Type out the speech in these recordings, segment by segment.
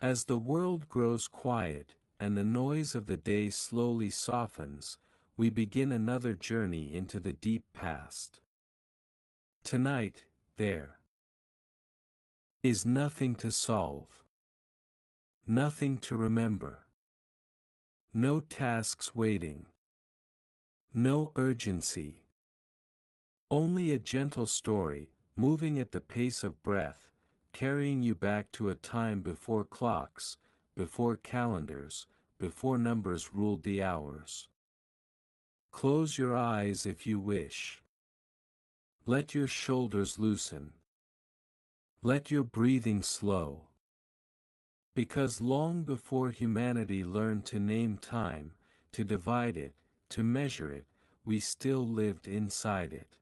As the world grows quiet, and the noise of the day slowly softens, we begin another journey into the deep past. Tonight, there is nothing to solve, nothing to remember, no tasks waiting, no urgency. Only a gentle story, moving at the pace of breath, carrying you back to a time before clocks, before calendars, before numbers ruled the hours. Close your eyes if you wish. Let your shoulders loosen. Let your breathing slow. Because long before humanity learned to name time, to divide it, to measure it, we still lived inside it.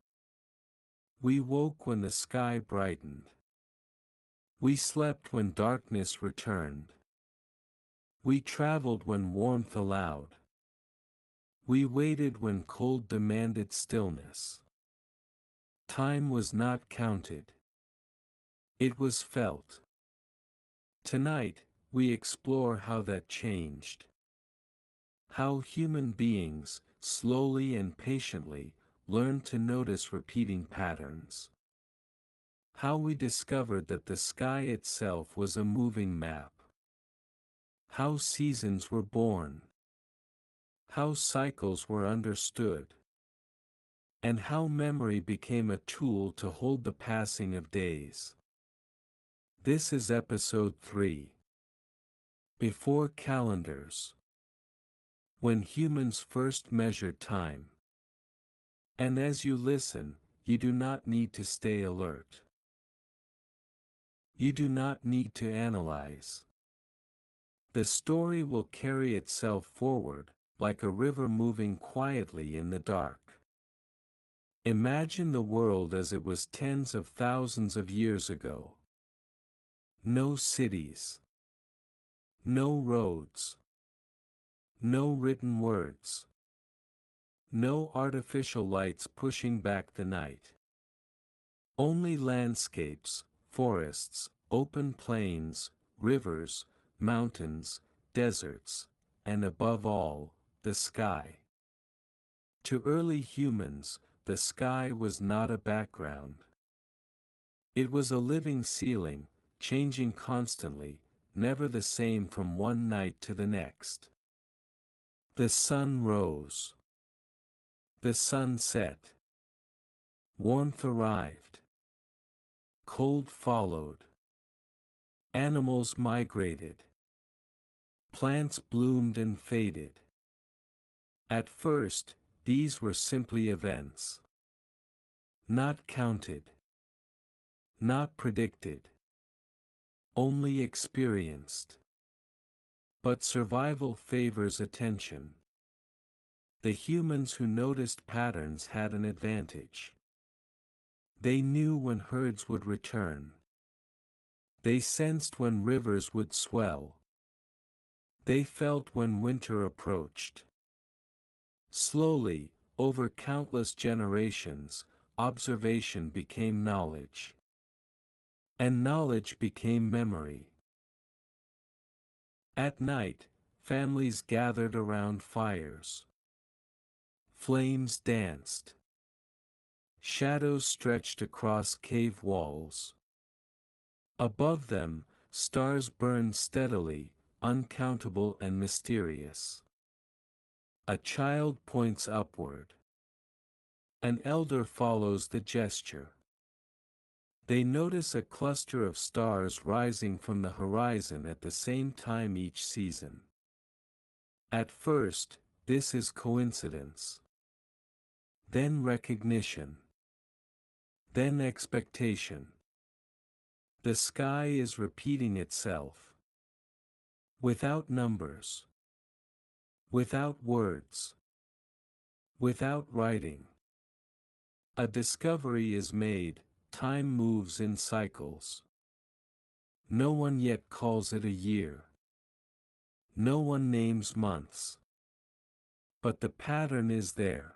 We woke when the sky brightened. We slept when darkness returned. We traveled when warmth allowed. We waited when cold demanded stillness. Time was not counted. It was felt. Tonight, we explore how that changed. How human beings, slowly and patiently, learned to notice repeating patterns. How we discovered that the sky itself was a moving map. How seasons were born. How cycles were understood. And how memory became a tool to hold the passing of days. This is episode 3. Before calendars. When humans first measured time. And as you listen, you do not need to stay alert. You do not need to analyze. The story will carry itself forward, like a river moving quietly in the dark. Imagine the world as it was tens of thousands of years ago. No cities. No roads. No written words. No artificial lights pushing back the night. Only landscapes, forests, open plains, rivers, mountains, deserts, and above all, the sky. To early humans, the sky was not a background. It was a living ceiling, changing constantly, never the same from one night to the next. The sun rose. The sun set. Warmth arrived. Cold followed. Animals migrated. Plants bloomed and faded. At first, these were simply events. Not counted. Not predicted. Only experienced. But survival favors attention. The humans who noticed patterns had an advantage. They knew when herds would return. They sensed when rivers would swell. They felt when winter approached. Slowly, over countless generations, observation became knowledge. And knowledge became memory. At night, families gathered around fires. Flames danced. Shadows stretched across cave walls. Above them, stars burned steadily, uncountable and mysterious. A child points upward. An elder follows the gesture. They notice a cluster of stars rising from the horizon at the same time each season. At first, this is coincidence. Then recognition. Then expectation. The sky is repeating itself. Without numbers. Without words. Without writing. A discovery is made, time moves in cycles. No one yet calls it a year. No one names months. But the pattern is there.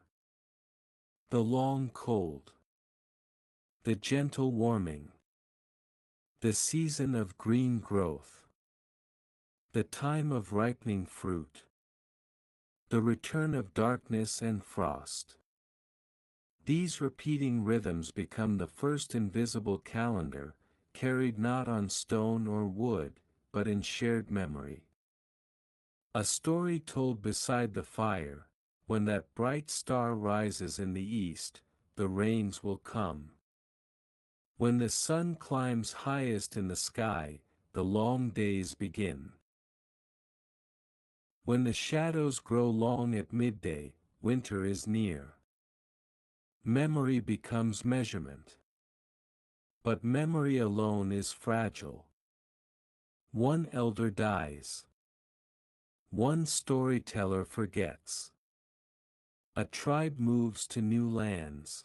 The long cold. The gentle warming. The season of green growth. the time of ripening fruit, the return of darkness and frost. These repeating rhythms become the first invisible calendar, carried not on stone or wood, but in shared memory. A story told beside the fire, when that bright star rises in the east, the rains will come. When the sun climbs highest in the sky, the long days begin. When the shadows grow long at midday, winter is near. Memory becomes measurement. But memory alone is fragile. One elder dies. One storyteller forgets. A tribe moves to new lands.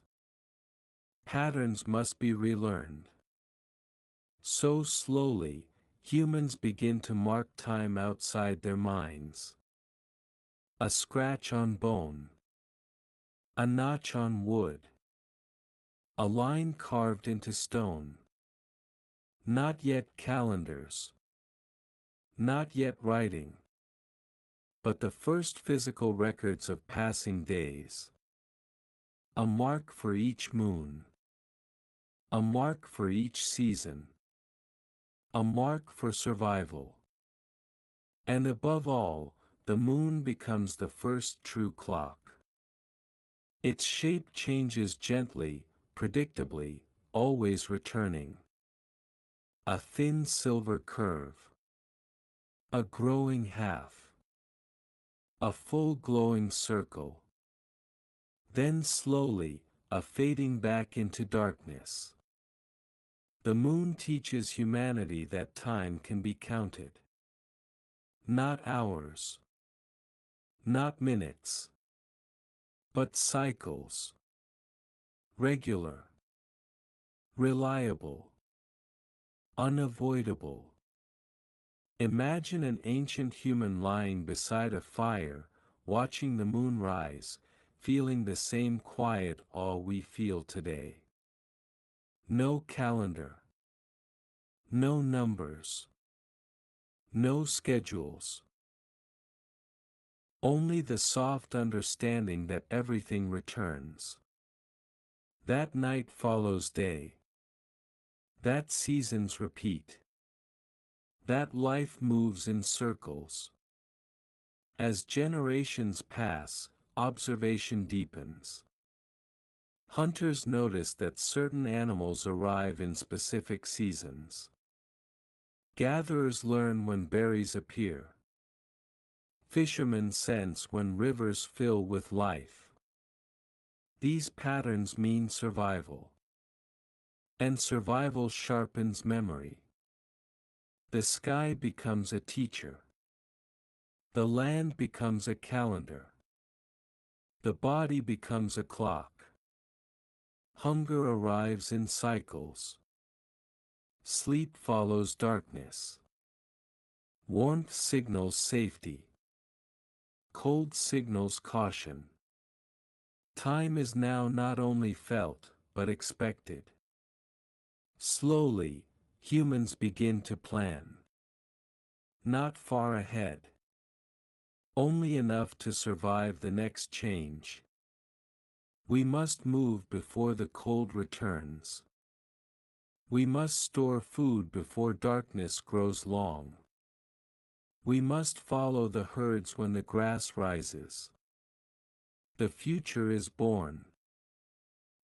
Patterns must be relearned. So slowly, humans begin to mark time outside their minds. A scratch on bone. A notch on wood. A line carved into stone. Not yet calendars. Not yet writing. But the first physical records of passing days. A mark for each moon. A mark for each season. A mark for survival. And above all, the moon becomes the first true clock. Its shape changes gently, predictably, always returning. A thin silver curve. A growing half. A full glowing circle. Then slowly, a fading back into darkness. The moon teaches humanity that time can be counted. Not hours. Not minutes. But cycles. Regular. Reliable. Unavoidable. Imagine an ancient human lying beside a fire, watching the moon rise, feeling the same quiet awe we feel today. No calendar. No numbers. No schedules. Only the soft understanding that everything returns. That night follows day. That seasons repeat. That life moves in circles. As generations pass, observation deepens. Hunters notice that certain animals arrive in specific seasons. Gatherers learn when berries appear. Fishermen sense when rivers fill with life. These patterns mean survival. And survival sharpens memory. The sky becomes a teacher. The land becomes a calendar. The body becomes a clock. Hunger arrives in cycles. Sleep follows darkness. Warmth signals safety. Cold signals caution. Time is now not only felt, but expected. Slowly, humans begin to plan. Not far ahead. Only enough to survive the next change. We must move before the cold returns. We must store food before darkness grows long. We must follow the herds when the grass rises. The future is born.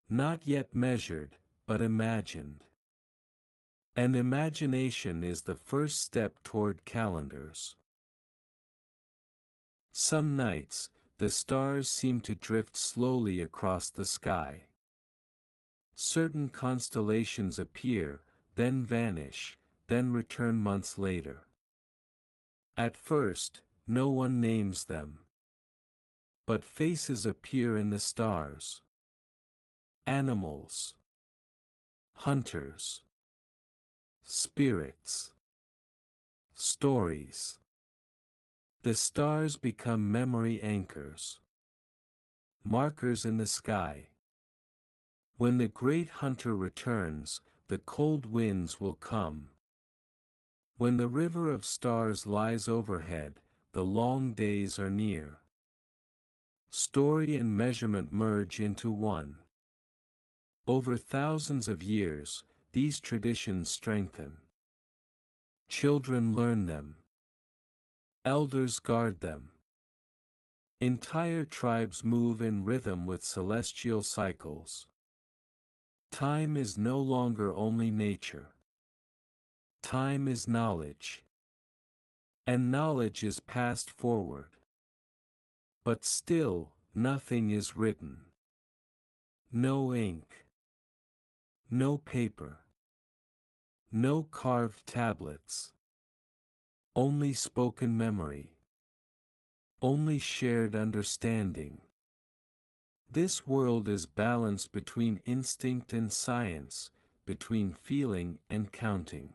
Not yet measured, but imagined. And imagination is the first step toward calendars. Some nights, the stars seem to drift slowly across the sky. Certain constellations appear, then vanish, then return months later. At first, no one names them. But faces appear in the stars. Animals. Hunters. Spirits. Stories. The stars become memory anchors. Markers in the sky. When the great hunter returns, the cold winds will come. When the river of stars lies overhead, the long days are near. Story and measurement merge into one. Over thousands of years, these traditions strengthen. Children learn them. Elders guard them. Entire tribes move in rhythm with celestial cycles. Time is no longer only nature. Time is knowledge. And knowledge is passed forward. But still, nothing is written. No ink. No paper. No carved tablets. Only spoken memory. Only shared understanding. This world is balanced between instinct and science, between feeling and counting.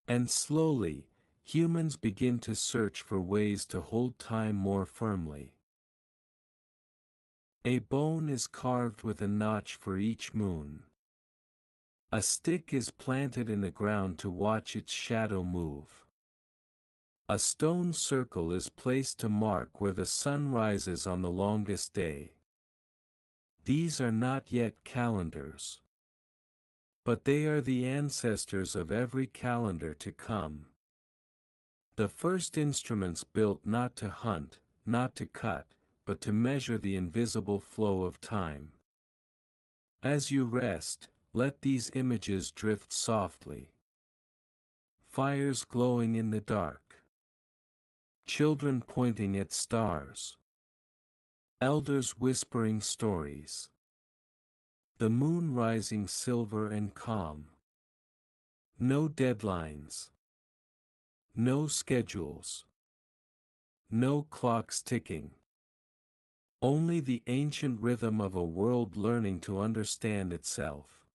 And slowly, humans begin to search for ways to hold time more firmly. A bone is carved with a notch for each moon. A stick is planted in the ground to watch its shadow move. A stone circle is placed to mark where the sun rises on the longest day. These are not yet calendars. But they are the ancestors of every calendar to come. The first instruments built not to hunt, not to cut, but to measure the invisible flow of time. As you rest, let these images drift softly. Fires glowing in the dark. Children pointing at stars. Elders whispering stories. The moon rising silver and calm. No deadlines. No schedules. No clocks ticking. Only the ancient rhythm of a world learning to understand itself.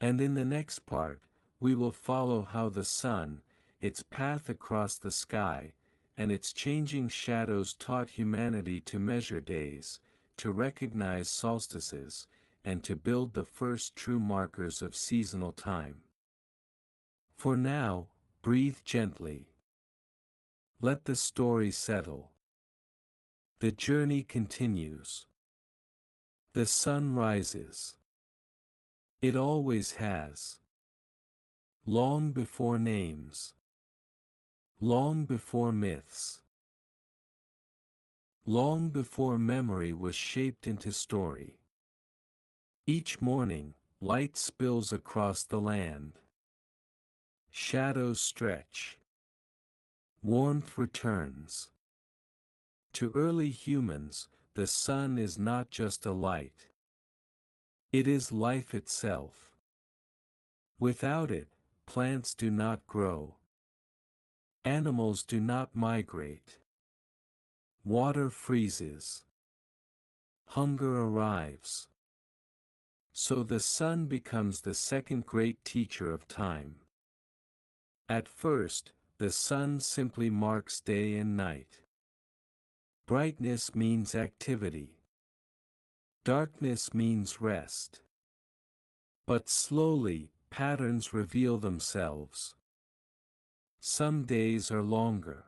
And in the next part, we will follow how the sun, its path across the sky, and its changing shadows taught humanity to measure days, to recognize solstices, and to build the first true markers of seasonal time. For now, breathe gently. Let the story settle. The journey continues. The sun rises. It always has. Long before names. Long before myths. Long before memory was shaped into story. Each morning, light spills across the land. Shadows stretch. Warmth returns. To early humans, the sun is not just a light. It is life itself. Without it, plants do not grow. Animals do not migrate. Water freezes. Hunger arrives. So the sun becomes the second great teacher of time. At first, the sun simply marks day and night. Brightness means activity. Darkness means rest. But slowly, patterns reveal themselves. Some days are longer.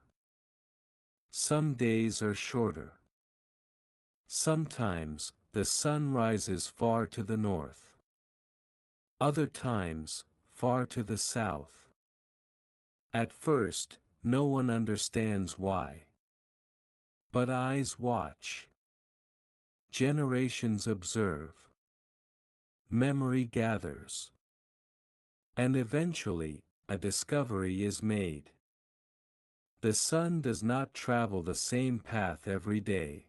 Some days are shorter. Sometimes, the sun rises far to the north. Other times, far to the south. At first, no one understands why. But eyes watch. Generations observe. Memory gathers. And eventually, a discovery is made. The sun does not travel the same path every day.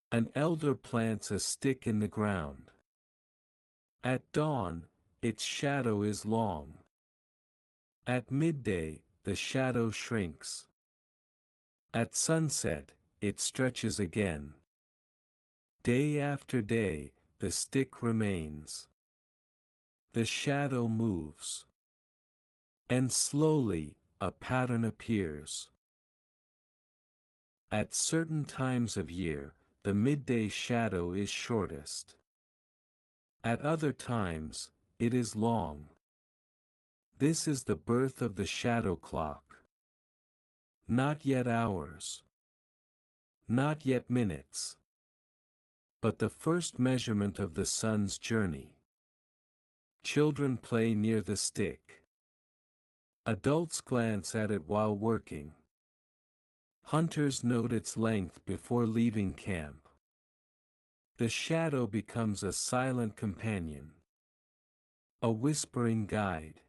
An elder plants a stick in the ground. At dawn, its shadow is long. At midday, the shadow shrinks. At sunset, it stretches again. Day after day, the stick remains. The shadow moves. And slowly, a pattern appears. At certain times of year, the midday shadow is shortest. At other times, it is long. This is the birth of the shadow clock. Not yet hours. Not yet minutes. But the first measurement of the sun's journey. Children play near the stick. Adults glance at it while working. Hunters note its length before leaving camp. The shadow becomes a silent companion. A whispering guide.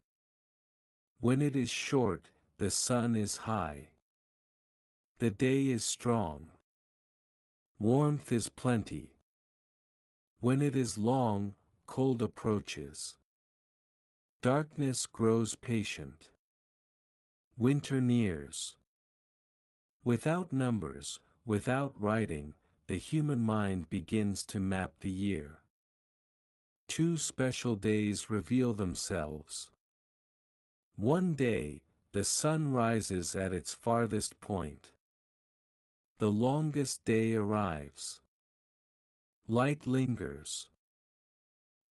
When it is short, the sun is high. The day is strong. Warmth is plenty. When it is long, cold approaches. Darkness grows patient. Winter nears. Without numbers, without writing, the human mind begins to map the year. Two special days reveal themselves. One day, the sun rises at its farthest point. The longest day arrives. Light lingers.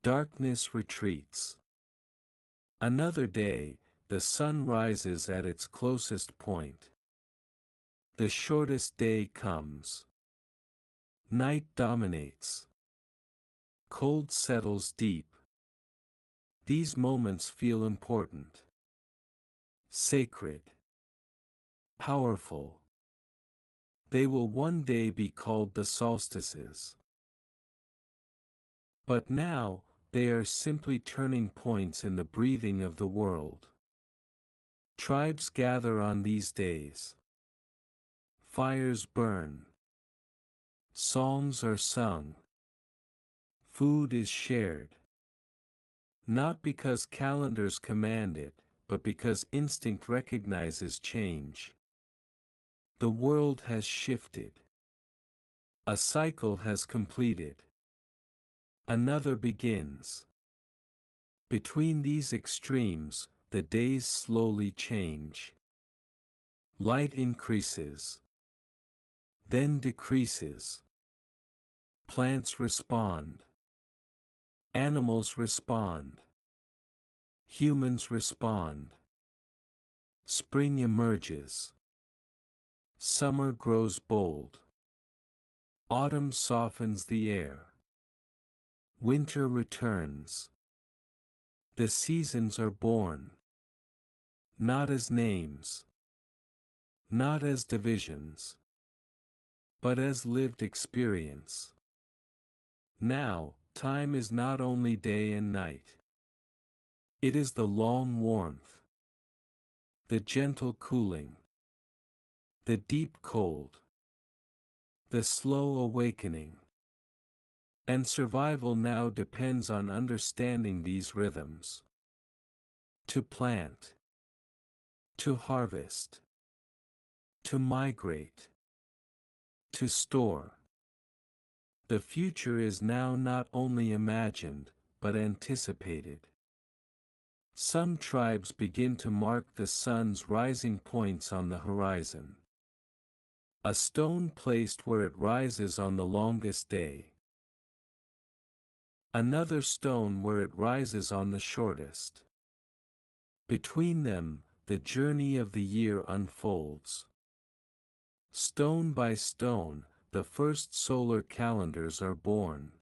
Darkness retreats. Another day, the sun rises at its closest point. The shortest day comes. Night dominates. Cold settles deep. These moments feel important. Sacred. Powerful. They will one day be called the solstices. But now, they are simply turning points in the breathing of the world. Tribes gather on these days. Fires burn. Songs are sung. Food is shared. Not because calendars command it, but because instinct recognizes change. The world has shifted. A cycle has completed. Another begins. Between these extremes, the days slowly change. Light increases. Then decreases. Plants respond. Animals respond. Humans respond. Spring emerges. Summer grows bold. Autumn softens the air. Winter returns. The seasons are born. Not as names. Not as divisions. But as lived experience. Now, time is not only day and night. It is the long warmth. The gentle cooling. The deep cold. The slow awakening. And survival now depends on understanding these rhythms. To plant. To harvest. To migrate. To store. The future is now not only imagined, but anticipated. Some tribes begin to mark the sun's rising points on the horizon. A stone placed where it rises on the longest day. Another stone where it rises on the shortest. Between them, the journey of the year unfolds. Stone by stone, the first solar calendars are born.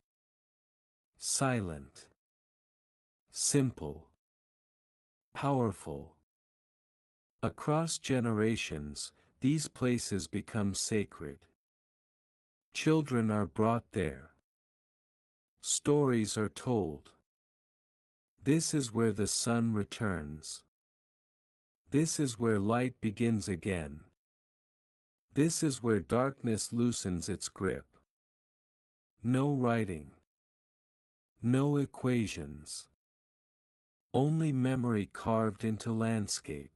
Silent. Simple. Powerful. Across generations, these places become sacred. Children are brought there. Stories are told. This is where the sun returns. This is where light begins again. This is where darkness loosens its grip. No writing. No equations. Only memory carved into landscape.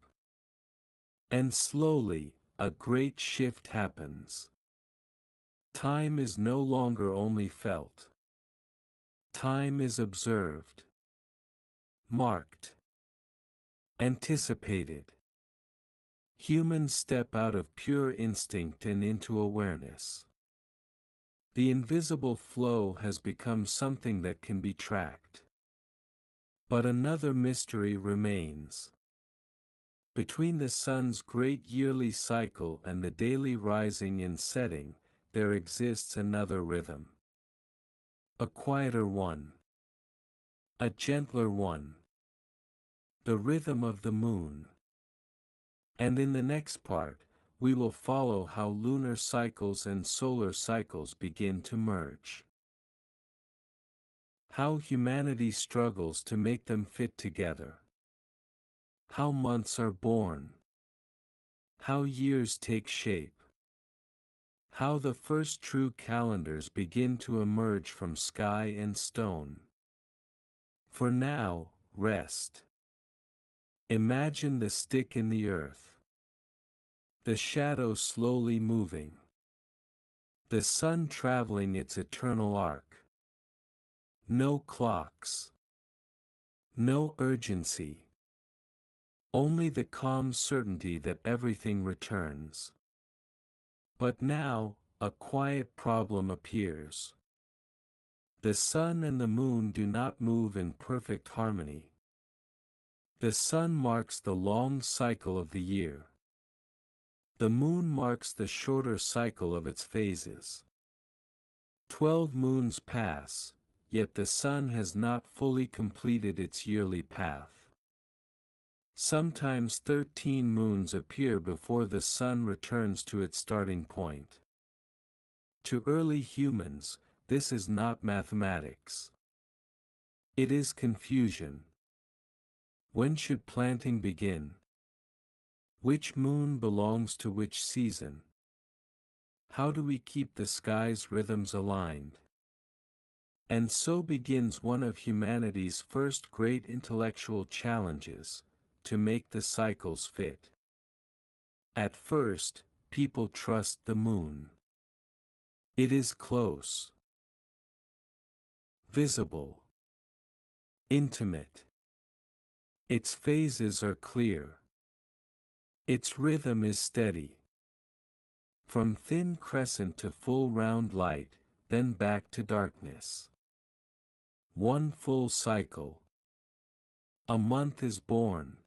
And slowly, a great shift happens. Time is no longer only felt. Time is observed. Marked. Anticipated. Humans step out of pure instinct and into awareness. The invisible flow has become something that can be tracked. But another mystery remains. Between the sun's great yearly cycle and the daily rising and setting, there exists another rhythm. A quieter one. A gentler one. The rhythm of the moon. And in the next part, we will follow how lunar cycles and solar cycles begin to merge. How humanity struggles to make them fit together. How months are born. How years take shape. How the first true calendars begin to emerge from sky and stone. For now, rest. Imagine the stick in the earth. The shadow slowly moving. The sun traveling its eternal arc. No clocks. No urgency. Only the calm certainty that everything returns. But now, a quiet problem appears. The sun and the moon do not move in perfect harmony. The sun marks the long cycle of the year. The moon marks the shorter cycle of its phases. 12 moons pass, yet the sun has not fully completed its yearly path. Sometimes 13 moons appear before the sun returns to its starting point. To early humans, this is not mathematics. It is confusion. When should planting begin? Which moon belongs to which season? How do we keep the sky's rhythms aligned? And so begins one of humanity's first great intellectual challenges, to make the cycles fit. At first, people trust the moon. It is close, visible, intimate. Its phases are clear. Its rhythm is steady. From thin crescent to full round light, then back to darkness. One full cycle. A month is born.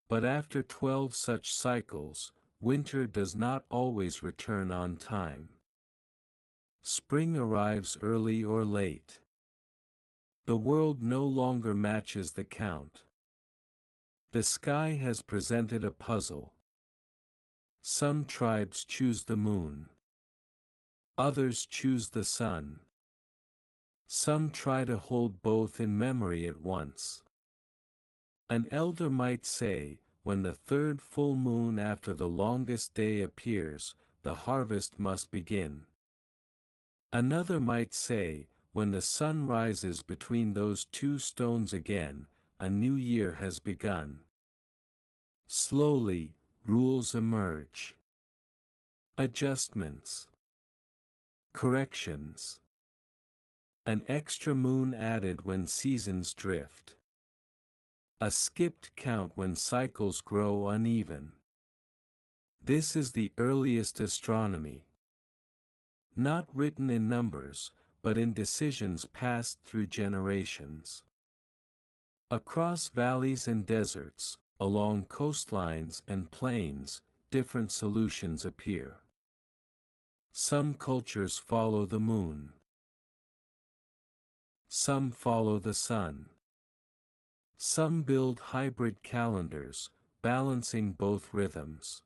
But after 12 such cycles, winter does not always return on time. Spring arrives early or late. The world no longer matches the count. The sky has presented a puzzle. Some tribes choose the moon. Others choose the sun. Some try to hold both in memory at once. An elder might say, when the third full moon after the longest day appears, the harvest must begin. Another might say, when the sun rises between those two stones again, a new year has begun. Slowly, rules emerge. Adjustments. Corrections. An extra moon added when seasons drift. A skipped count when cycles grow uneven. This is the earliest astronomy. Not written in numbers, but in decisions passed through generations. Across valleys and deserts, along coastlines and plains, different solutions appear. Some cultures follow the moon. Some follow the sun. Some build hybrid calendars, balancing both rhythms.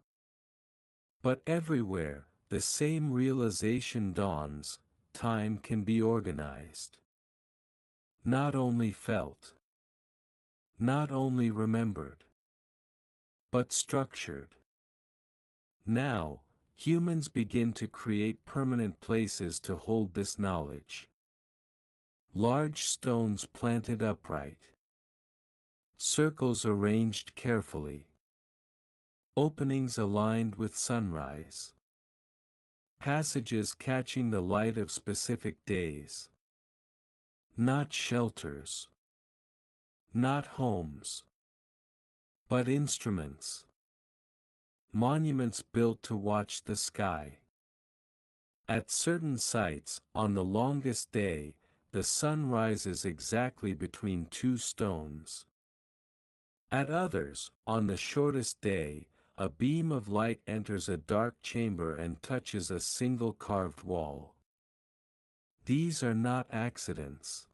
But everywhere, the same realization dawns: time can be organized. Not only felt. Not only remembered. But structured. Now, humans begin to create permanent places to hold this knowledge. Large stones planted upright. Circles arranged carefully. Openings aligned with sunrise. Passages catching the light of specific days. Not shelters. Not homes. But instruments. Monuments built to watch the sky. At certain sites, on the longest day, the sun rises exactly between two stones. At others, on the shortest day, a beam of light enters a dark chamber and touches a single carved wall. These are not accidents.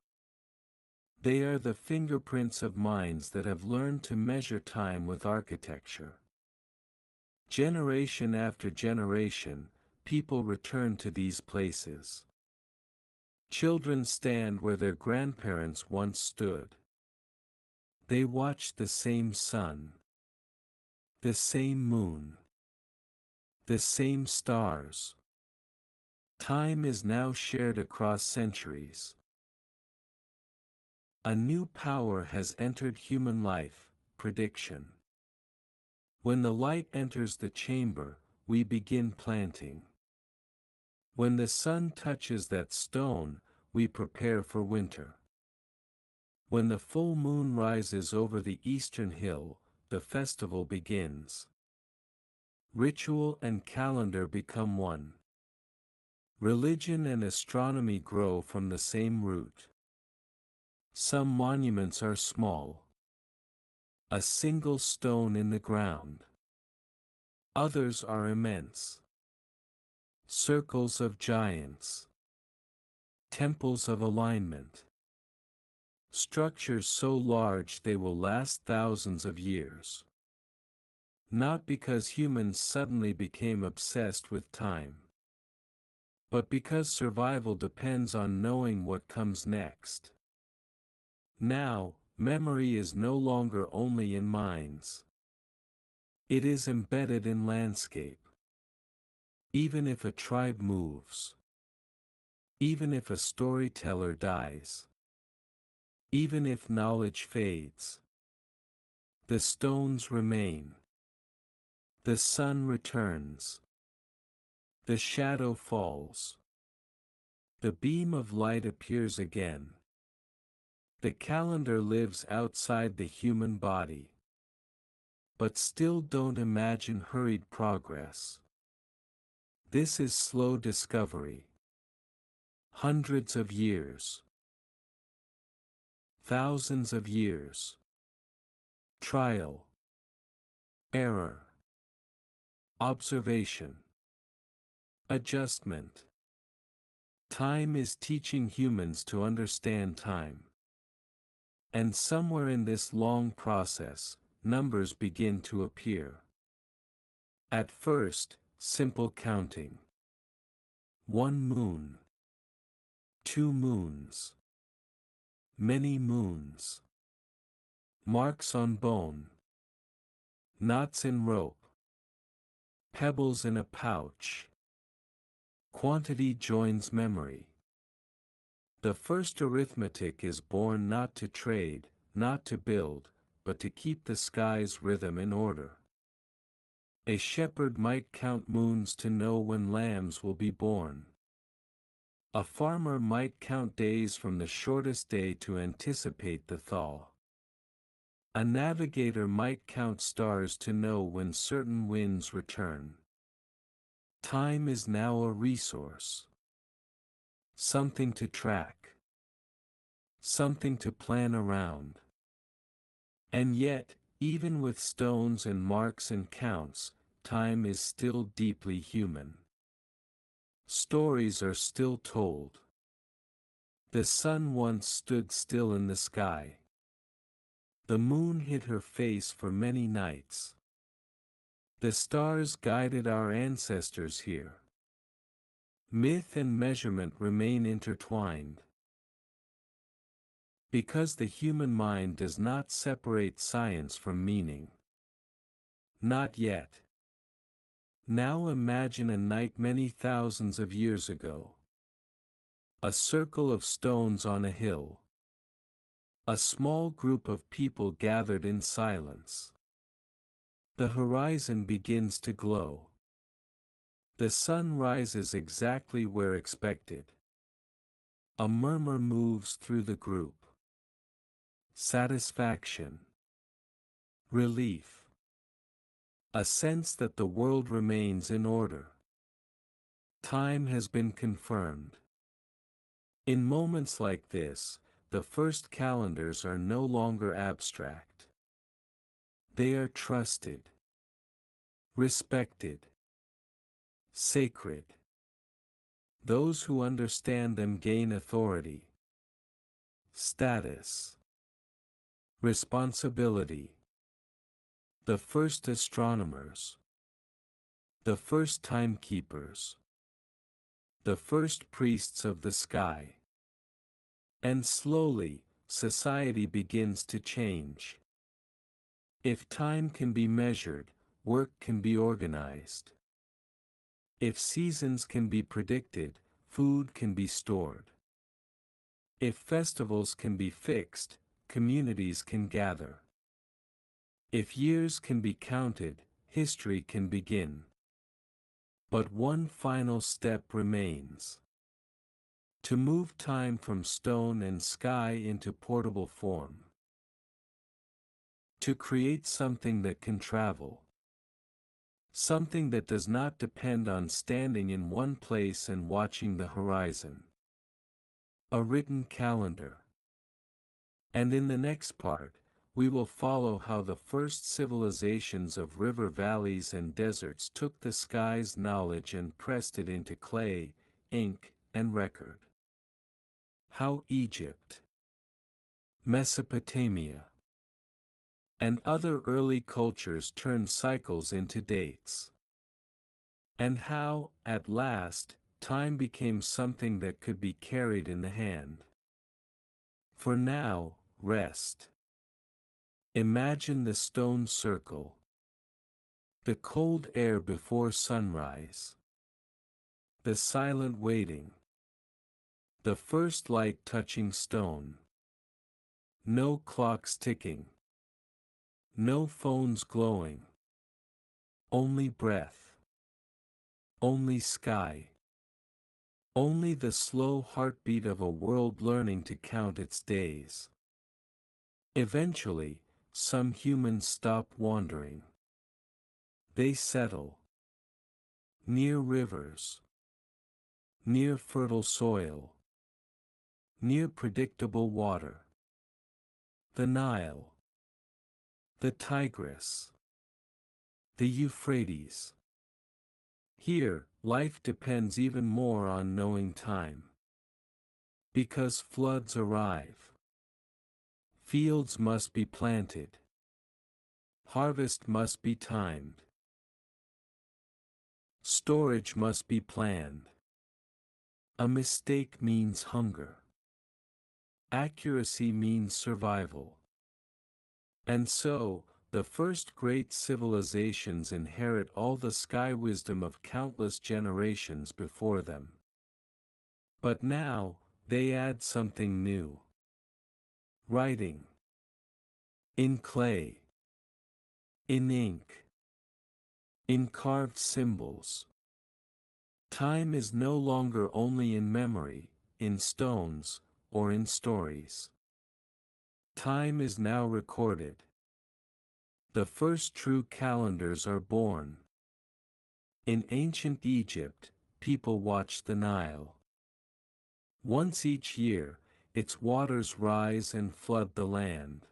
They are the fingerprints of minds that have learned to measure time with architecture. Generation after generation, people return to these places. Children stand where their grandparents once stood. They watch the same sun, the same moon, the same stars. Time is now shared across centuries. A new power has entered human life: prediction. When the light enters the chamber, we begin planting. When the sun touches that stone, we prepare for winter. When the full moon rises over the eastern hill, the festival begins. Ritual and calendar become one. Religion and astronomy grow from the same root. Some monuments are small, a single stone in the ground. Others are immense, circles of giants, temples of alignment. Structures so large they will last thousands of years. Not because humans suddenly became obsessed with time, but because survival depends on knowing what comes next. Now, memory is no longer only in minds. It is embedded in landscape. Even if a tribe moves, even if a storyteller dies, even if knowledge fades, the stones remain. The sun returns. The shadow falls. The beam of light appears again. The calendar lives outside the human body. But still, don't imagine hurried progress. This is slow discovery. Hundreds of years. Thousands of years. Trial. Error. Observation. Adjustment. Time is teaching humans to understand time. And somewhere in this long process, numbers begin to appear. At first, simple counting. 1 moon. 2 moons. Many moons. Marks on bone. Knots in rope. Pebbles in a pouch. Quantity joins memory. The first arithmetic is born not to trade, not to build, but to keep the sky's rhythm in order. A shepherd might count moons to know when lambs will be born. A farmer might count days from the shortest day to anticipate the thaw. A navigator might count stars to know when certain winds return. Time is now a resource. Something to track. Something to plan around. And yet, even with stones and marks and counts, time is still deeply human. Stories are still told. The sun once stood still in the sky. The moon hid her face for many nights. The stars guided our ancestors here. Myth and measurement remain intertwined. Because the human mind does not separate science from meaning. Not yet. Now imagine a night many thousands of years ago. A circle of stones on a hill. A small group of people gathered in silence. The horizon begins to glow. The sun rises exactly where expected. A murmur moves through the group. Satisfaction. Relief. A sense that the world remains in order. Time has been confirmed. In moments like this, the first calendars are no longer abstract. They are trusted, respected, sacred. Those who understand them gain authority, status, responsibility. The first astronomers, the first timekeepers, the first priests of the sky. And slowly, society begins to change. If time can be measured, work can be organized. If seasons can be predicted, food can be stored. If festivals can be fixed, communities can gather. If years can be counted, history can begin. But one final step remains. To move time from stone and sky into portable form. To create something that can travel. Something that does not depend on standing in one place and watching the horizon. A written calendar. And in the next part, we will follow how the first civilizations of river valleys and deserts took the sky's knowledge and pressed it into clay, ink, and record. How Egypt, Mesopotamia, and other early cultures turned cycles into dates. And how, at last, time became something that could be carried in the hand. For now, rest. Imagine the stone circle. The cold air before sunrise. The silent waiting. The first light touching stone. No clocks ticking. No phones glowing. Only breath. Only sky. Only the slow heartbeat of a world learning to count its days. Eventually, some humans stop wandering. They settle. Near rivers. Near fertile soil. Near predictable water. The Nile. The Tigris. The Euphrates. Here, life depends even more on knowing time. Because floods arrive. Fields must be planted. Harvest must be timed. Storage must be planned. A mistake means hunger. Accuracy means survival. And so, the first great civilizations inherit all the sky wisdom of countless generations before them. But now, they add something new. Writing. In clay. In ink. In carved symbols. Time is no longer only in memory, in stones, or in stories. Time is now recorded. The first true calendars are born. In ancient Egypt, people watched the Nile. Once each year, its waters rise and flood the land.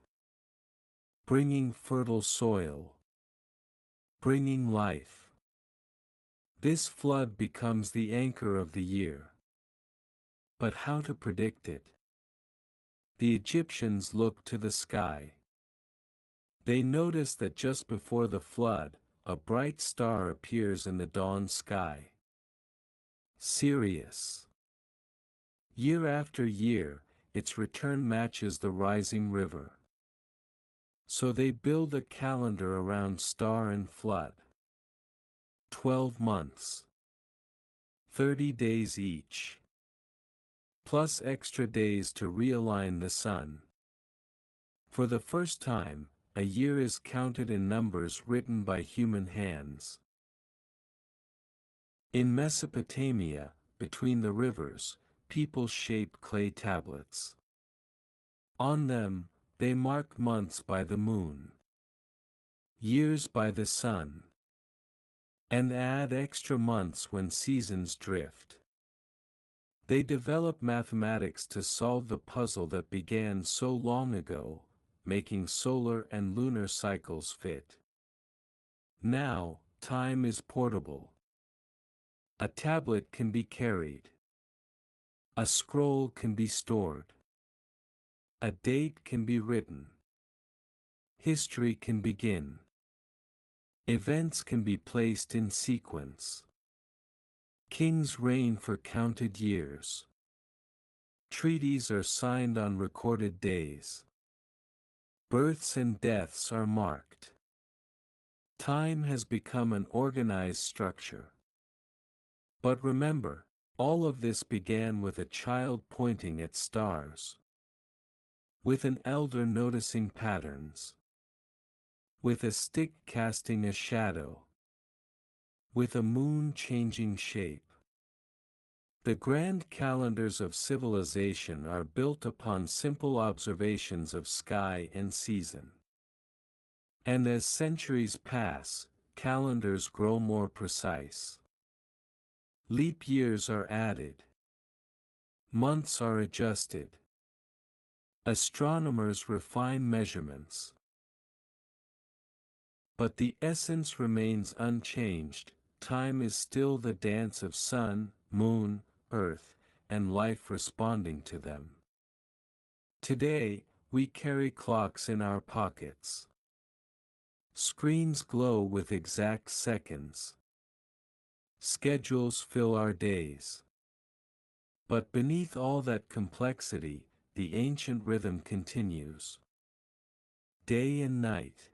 Bringing fertile soil. Bringing life. This flood becomes the anchor of the year. But how to predict it? The Egyptians looked to the sky. They notice that just before the flood, a bright star appears in the dawn sky. Sirius. Year after year, its return matches the rising river. So they build a calendar around star and flood. 12 months. 30 days each. Plus extra days to realign the sun. For the first time, a year is counted in numbers written by human hands. In Mesopotamia, between the rivers, people shape clay tablets. On them, they mark months by the moon, years by the sun, and add extra months when seasons drift. They developed mathematics to solve the puzzle that began so long ago, making solar and lunar cycles fit. Now, time is portable. A tablet can be carried. A scroll can be stored. A date can be written. History can begin. Events can be placed in sequence. Kings reign for counted years. Treaties are signed on recorded days. Births and deaths are marked. Time has become an organized structure. But remember, all of this began with a child pointing at stars. With an elder noticing patterns. With a stick casting a shadow. With a moon changing shape. The grand calendars of civilization are built upon simple observations of sky and season. And as centuries pass, calendars grow more precise. Leap years are added. Months are adjusted. Astronomers refine measurements. But the essence remains unchanged. Time is still the dance of sun, moon, earth, and life responding to them. Today, we carry clocks in our pockets. Screens glow with exact seconds. Schedules fill our days. But beneath all that complexity, the ancient rhythm continues. Day and night.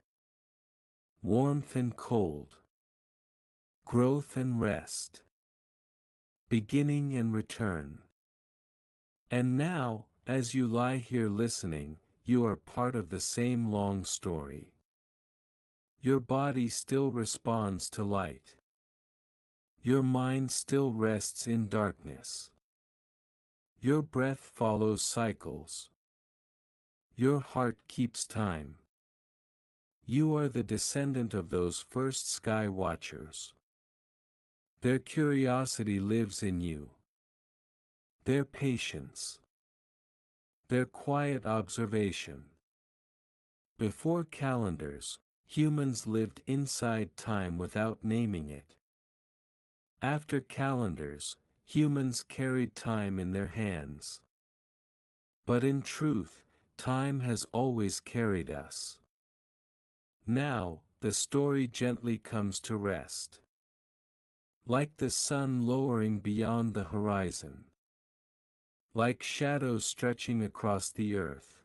Warmth and cold. Growth and rest. Beginning and return. And now, as you lie here listening, you are part of the same long story. Your body still responds to light. Your mind still rests in darkness. Your breath follows cycles. Your heart keeps time. You are the descendant of those first sky watchers. Their curiosity lives in you. Their patience. Their quiet observation. Before calendars, humans lived inside time without naming it. After calendars, humans carried time in their hands. But in truth, time has always carried us. Now, the story gently comes to rest. Like the sun lowering beyond the horizon. Like shadows stretching across the earth.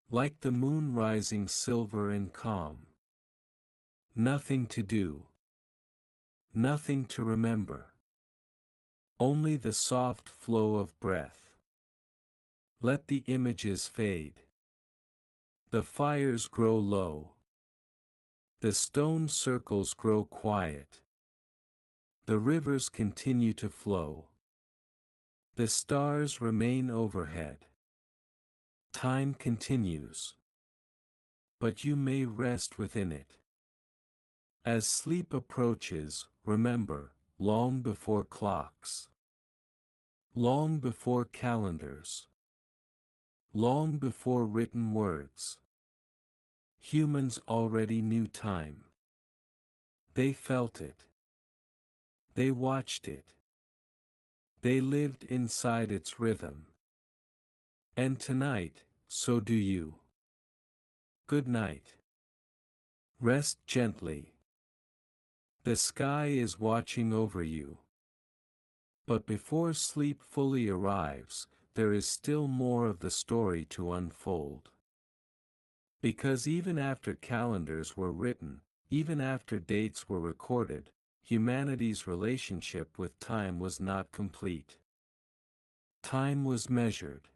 Like the moon rising silver and calm. Nothing to do. Nothing to remember. Only the soft flow of breath. Let the images fade. The fires grow low. The stone circles grow quiet. The rivers continue to flow. The stars remain overhead. Time continues. But you may rest within it. As sleep approaches, remember, long before clocks. Long before calendars. Long before written words. Humans already knew time. They felt it. They watched it. They lived inside its rhythm. And tonight, so do you. Good night. Rest gently. The sky is watching over you. But before sleep fully arrives, there is still more of the story to unfold. Because even after calendars were written, even after dates were recorded, humanity's relationship with time was not complete. Time was measured.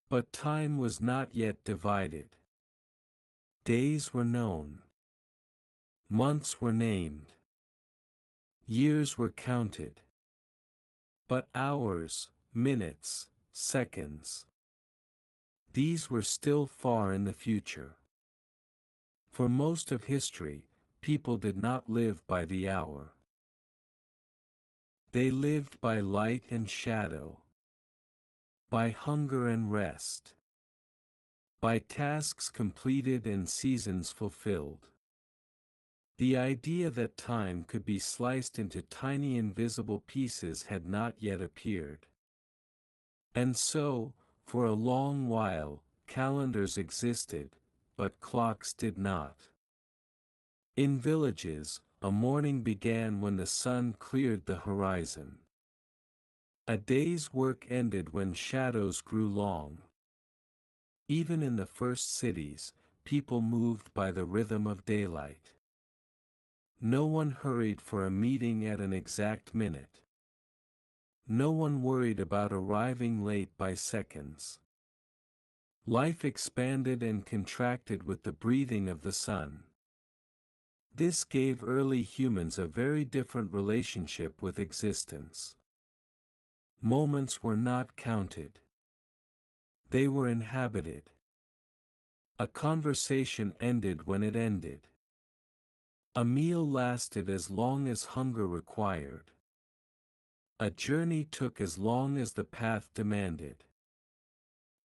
But time was not yet divided. Days were known. Months were named. Years were counted. But hours, minutes, seconds. These were still far in the future. For most of history, people did not live by the hour. They lived by light and shadow, by hunger and rest, by tasks completed and seasons fulfilled. The idea that time could be sliced into tiny invisible pieces had not yet appeared. And so, for a long while, calendars existed, but clocks did not. In villages, a morning began when the sun cleared the horizon. A day's work ended when shadows grew long. Even in the first cities, people moved by the rhythm of daylight. No one hurried for a meeting at an exact minute. No one worried about arriving late by seconds. Life expanded and contracted with the breathing of the sun. This gave early humans a very different relationship with existence. Moments were not counted. They were inhabited. A conversation ended when it ended. A meal lasted as long as hunger required. A journey took as long as the path demanded.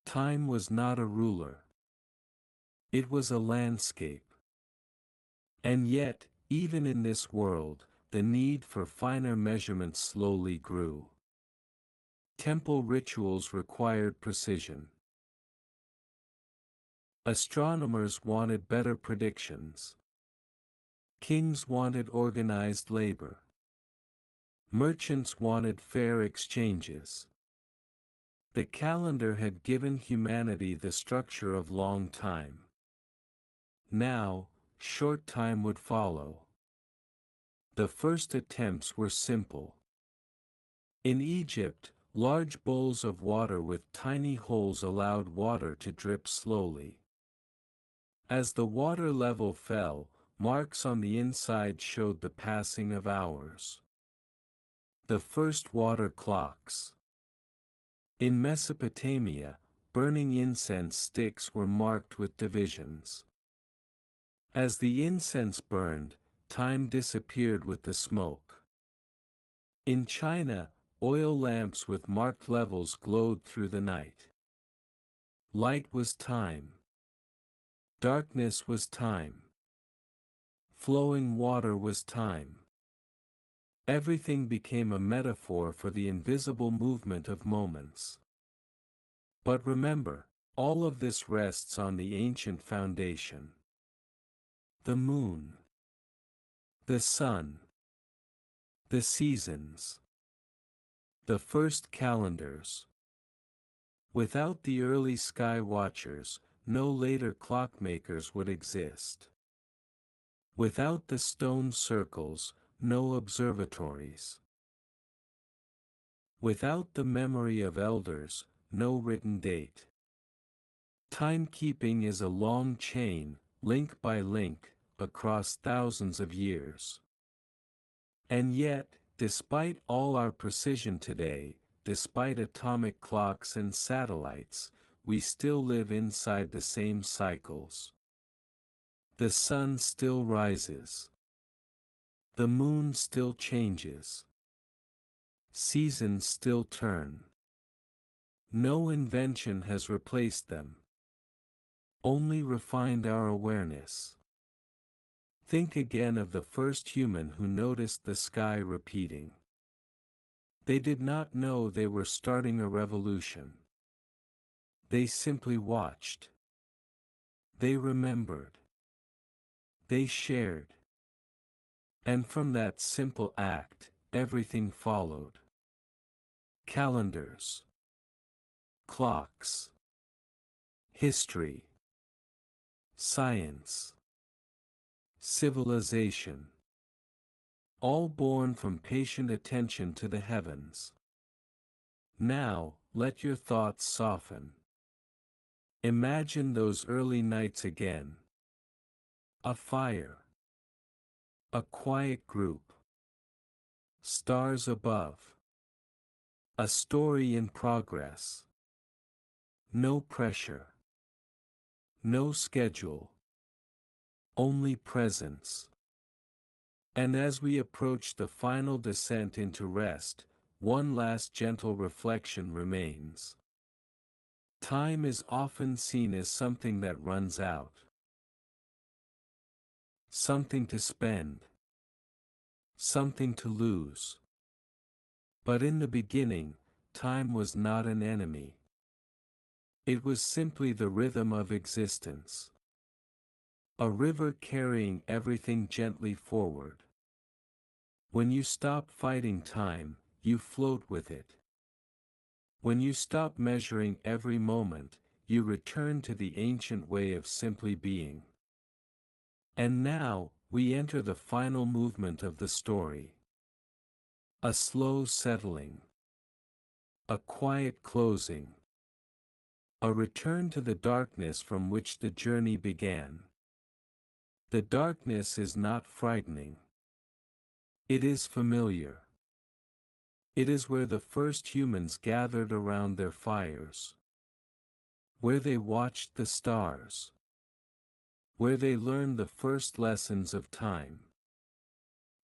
Time was not a ruler. It was a landscape. And yet, even in this world, the need for finer measurements slowly grew. Temple rituals required precision. Astronomers wanted better predictions. Kings wanted organized labor. Merchants wanted fair exchanges. The calendar had given humanity the structure of long time. Now, short time would follow. The first attempts were simple. In Egypt, large bowls of water with tiny holes allowed water to drip slowly. As the water level fell, marks on the inside showed the passing of hours. The first water clocks. In Mesopotamia, burning incense sticks were marked with divisions. As the incense burned, time disappeared with the smoke. In China, oil lamps with marked levels glowed through the night. Light was time. Darkness was time. Flowing water was time. Everything became a metaphor for the invisible movement of moments. But remember, all of this rests on the ancient foundation. The moon. The sun. The seasons. The first calendars. Without the early sky watchers, no later clockmakers would exist. Without the stone circles, no observatories. Without the memory of elders, no written date. Timekeeping is a long chain, link by link, across thousands of years. And yet, despite all our precision today, despite atomic clocks and satellites, we still live inside the same cycles. The sun still rises. The moon still changes. Seasons still turn. No invention has replaced them. Only refined our awareness. Think again of the first human who noticed the sky repeating. They did not know they were starting a revolution. They simply watched. They remembered. They shared. And from that simple act, everything followed. Calendars. Clocks. History. Science. Civilization. All born from patient attention to the heavens. Now, let your thoughts soften. Imagine those early nights again. A fire. A quiet group. Stars above. A story in progress. No pressure. No schedule. Only presence. And as we approach the final descent into rest, one last gentle reflection remains. Time is often seen as something that runs out. Something to spend. Something to lose. But in the beginning, time was not an enemy. It was simply the rhythm of existence. A river carrying everything gently forward. When you stop fighting time, you float with it. When you stop measuring every moment, you return to the ancient way of simply being. And now, we enter the final movement of the story. A slow settling. A quiet closing. A return to the darkness from which the journey began. The darkness is not frightening. It is familiar. It is where the first humans gathered around their fires. Where they watched the stars. Where they learned the first lessons of time.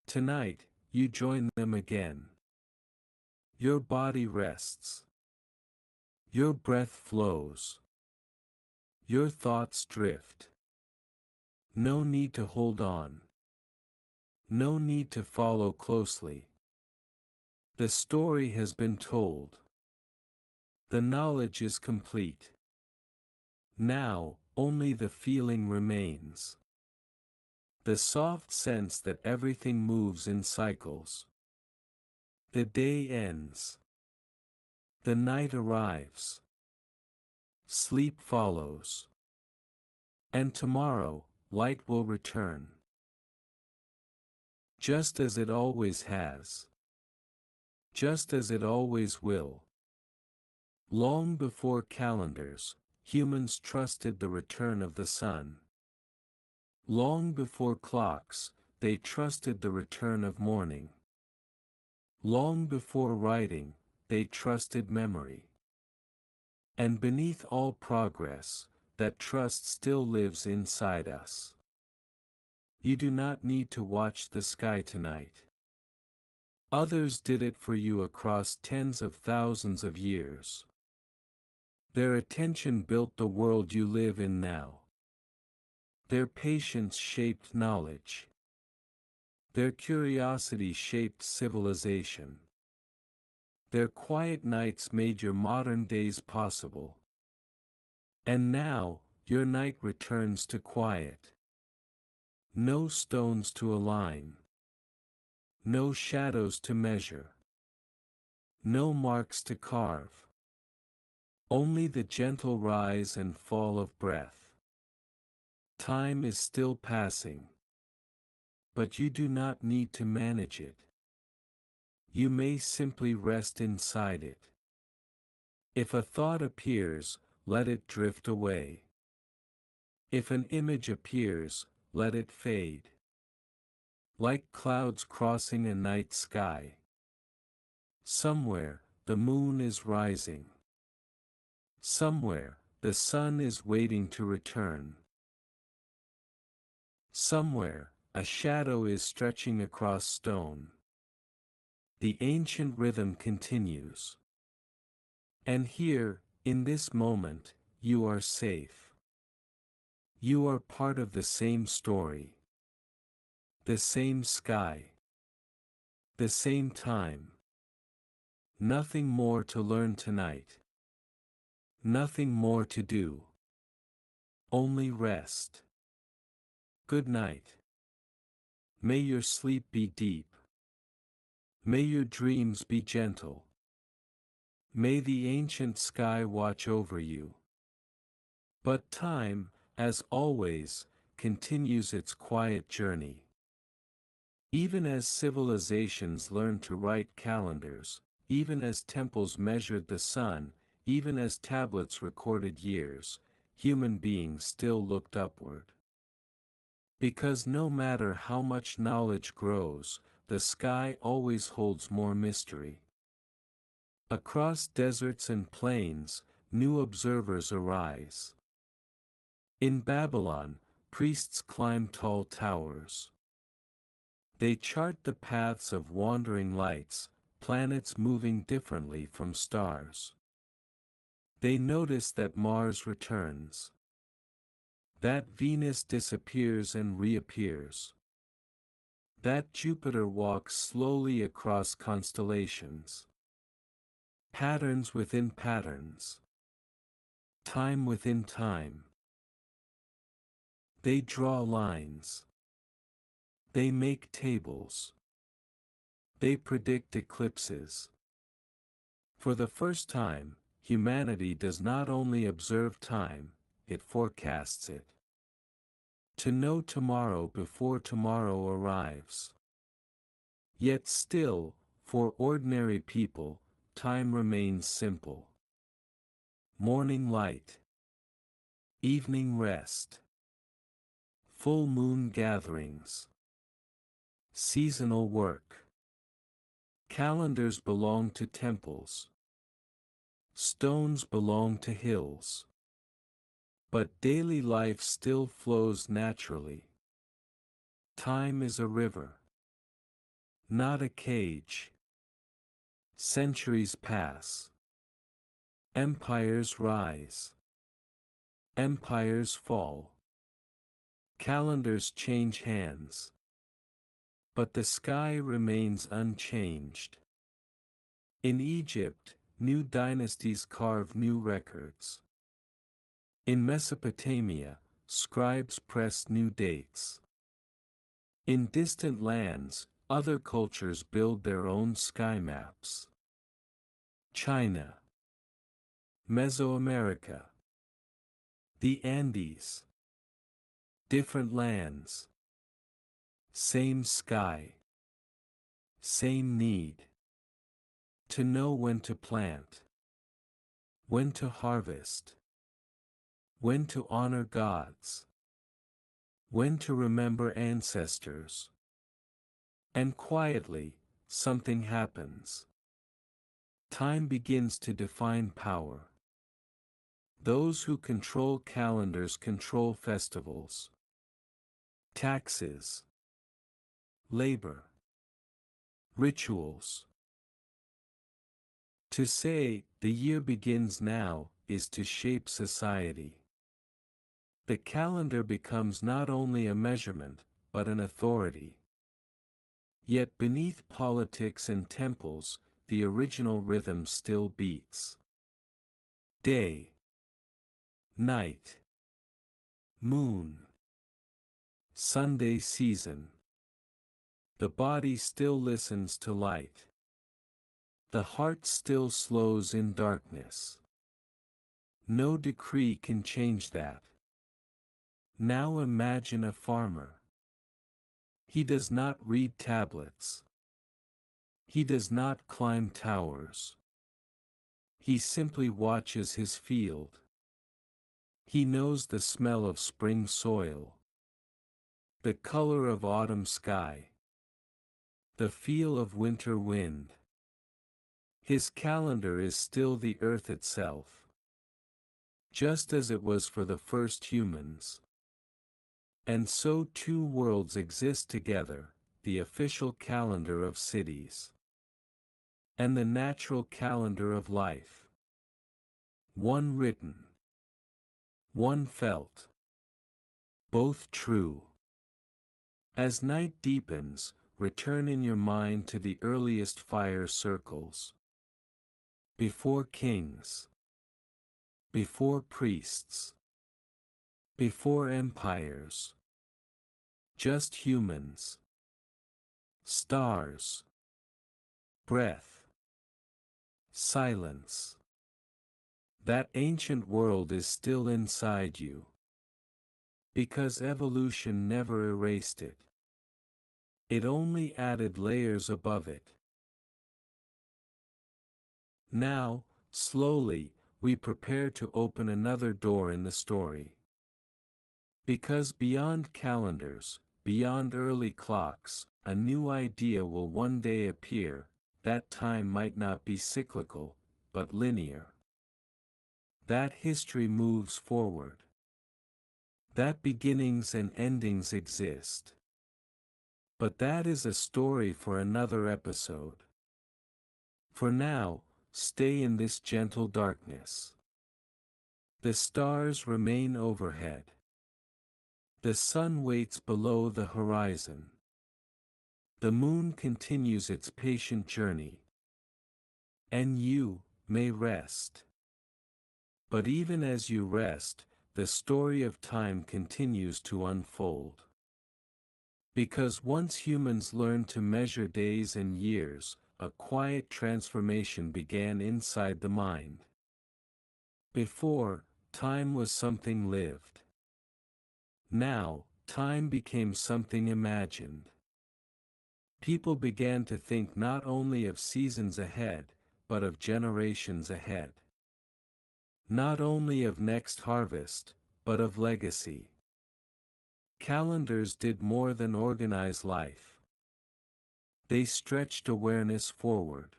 Tonight, you join them again. Your body rests. Your breath flows. Your thoughts drift. No need to hold on. No need to follow closely. The story has been told. The knowledge is complete. Now, only the feeling remains. The soft sense that everything moves in cycles. The day ends. The night arrives. Sleep follows. And tomorrow, light will return. Just as it always has. Just as it always will. Long before calendars, humans trusted the return of the sun. Long before clocks, they trusted the return of morning. Long before writing, they trusted memory. And beneath all progress, that trust still lives inside us. You do not need to watch the sky tonight. Others did it for you across tens of thousands of years. Their attention built the world you live in now. Their patience shaped knowledge. Their curiosity shaped civilization. Their quiet nights made your modern days possible. And now, your night returns to quiet. No stones to align. No shadows to measure. No marks to carve. Only the gentle rise and fall of breath. Time is still passing. But you do not need to manage it. You may simply rest inside it. If a thought appears, let it drift away. If an image appears, let it fade. Like clouds crossing a night sky. Somewhere, the moon is rising. Somewhere, the sun is waiting to return. Somewhere, a shadow is stretching across stone. The ancient rhythm continues. And here, in this moment, you are safe. You are part of the same story. The same sky. The same time. Nothing more to learn tonight. Nothing more to do. Only rest. Good night. May your sleep be deep. May your dreams be gentle. May the ancient sky watch over you. But time, as always, continues its quiet journey. Even as civilizations learned to write calendars, even as temples measured the sun, even as tablets recorded years, human beings still looked upward. Because no matter how much knowledge grows, the sky always holds more mystery. Across deserts and plains, new observers arise. In Babylon, priests climb tall towers. They chart the paths of wandering lights, planets moving differently from stars. They notice that Mars returns, that Venus disappears and reappears, that Jupiter walks slowly across constellations. Patterns within patterns. Time within time. They draw lines. They make tables. They predict eclipses. For the first time, humanity does not only observe time, it forecasts it. To know tomorrow before tomorrow arrives. Yet still, for ordinary people, time remains simple. Morning light. Evening rest. Full moon gatherings. Seasonal work. Calendars belong to temples. Stones belong to hills. But daily life still flows naturally. Time is a river, not a cage. Centuries pass. Empires rise. Empires fall. Calendars change hands. But the sky remains unchanged. In Egypt, new dynasties carve new records. In Mesopotamia, scribes press new dates. In distant lands, other cultures build their own sky maps. China. Mesoamerica. The Andes. Different lands. Same sky. Same need. To know when to plant. When to harvest. When to honor gods. When to remember ancestors. And quietly, something happens. Time begins to define power. Those who control calendars control festivals. Taxes. Labor. Rituals. To say, the year begins now, is to shape society. The calendar becomes not only a measurement, but an authority. Yet beneath politics and temples, the original rhythm still beats. Day. Night. Moon. Sunday season. The body still listens to light. The heart still slows in darkness. No decree can change that. Now imagine a farmer. He does not read tablets. He does not climb towers. He simply watches his field. He knows the smell of spring soil, the color of autumn sky, the feel of winter wind. His calendar is still the earth itself, just as it was for the first humans. And so two worlds exist together, the official calendar of cities and the natural calendar of life. One written, one felt, both true. As night deepens, return in your mind to the earliest fire circles. Before kings. Before priests. Before empires. Just humans. Stars. Breath. Silence. That ancient world is still inside you. Because evolution never erased it. It only added layers above it. Now, slowly, we prepare to open another door in the story. Because beyond calendars, beyond early clocks, a new idea will one day appear. That time might not be cyclical, but linear. That history moves forward. That beginnings and endings exist. But that is a story for another episode. For now, stay in this gentle darkness. The stars remain overhead. The sun waits below the horizon. The moon continues its patient journey. And you may rest. But even as you rest, the story of time continues to unfold. Because once humans learned to measure days and years, a quiet transformation began inside the mind. Before, time was something lived. Now, time became something imagined. People began to think not only of seasons ahead, but of generations ahead. Not only of next harvest, but of legacy. Calendars did more than organize life. They stretched awareness forward.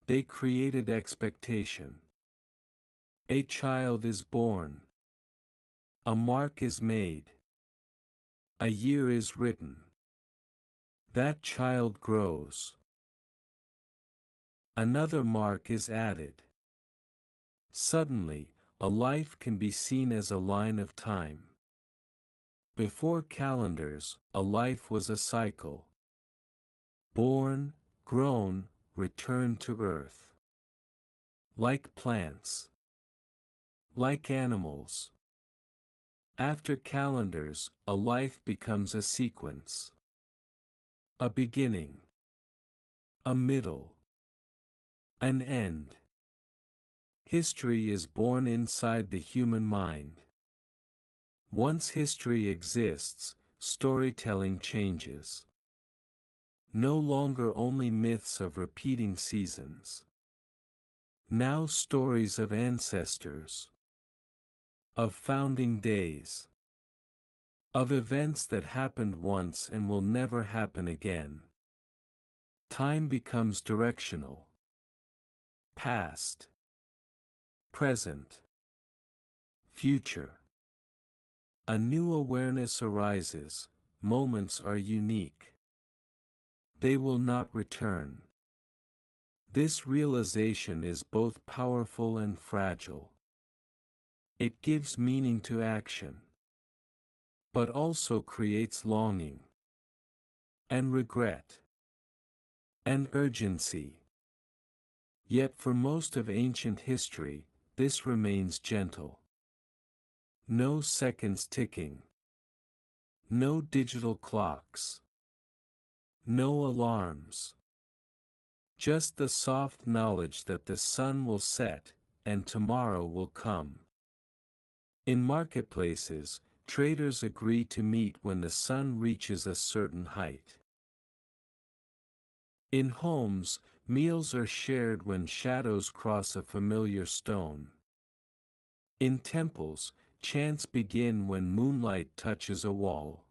They created expectation. A child is born. A mark is made. A year is written. That child grows. Another mark is added. Suddenly, a life can be seen as a line of time. Before calendars, a life was a cycle. Born, grown, returned to earth. Like plants. Like animals. After calendars, a life becomes a sequence. A beginning. A middle. An end. History is born inside the human mind. Once history exists, storytelling changes. No longer only myths of repeating seasons. Now stories of ancestors. Of founding days. Of events that happened once and will never happen again. Time becomes directional. Past. Present. Future. A new awareness arises, moments are unique. They will not return. This realization is both powerful and fragile. It gives meaning to action. But also creates longing. And regret. And urgency. Yet for most of ancient history, this remains gentle. No seconds ticking. No digital clocks. No alarms. Just the soft knowledge that the sun will set, and tomorrow will come. In marketplaces, traders agree to meet when the sun reaches a certain height. In homes, meals are shared when shadows cross a familiar stone. In temples, chants begin when moonlight touches a wall.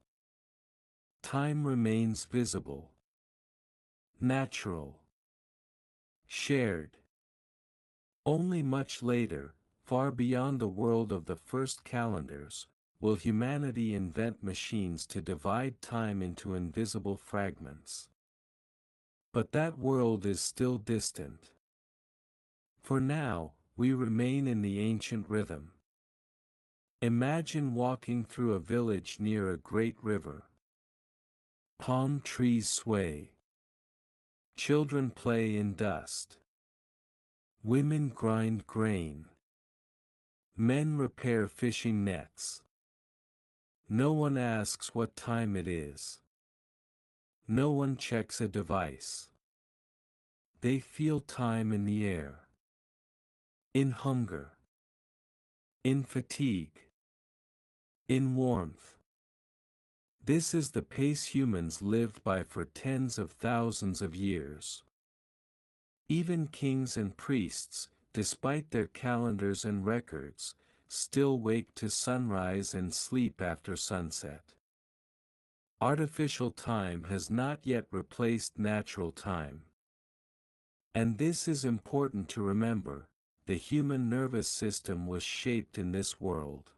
Time remains visible. Natural. Shared. Only much later, far beyond the world of the first calendars, will humanity invent machines to divide time into invisible fragments. But that world is still distant. For now, we remain in the ancient rhythm. Imagine walking through a village near a great river. Palm trees sway. Children play in dust. Women grind grain. Men repair fishing nets. No one asks what time it is. No one checks a device. They feel time in the air. In hunger. In fatigue. In warmth. This is the pace humans lived by for tens of thousands of years. Even kings and priests, despite their calendars and records, still wake to sunrise and sleep after sunset. Artificial time has not yet replaced natural time. And this is important to remember, the human nervous system was shaped in this world.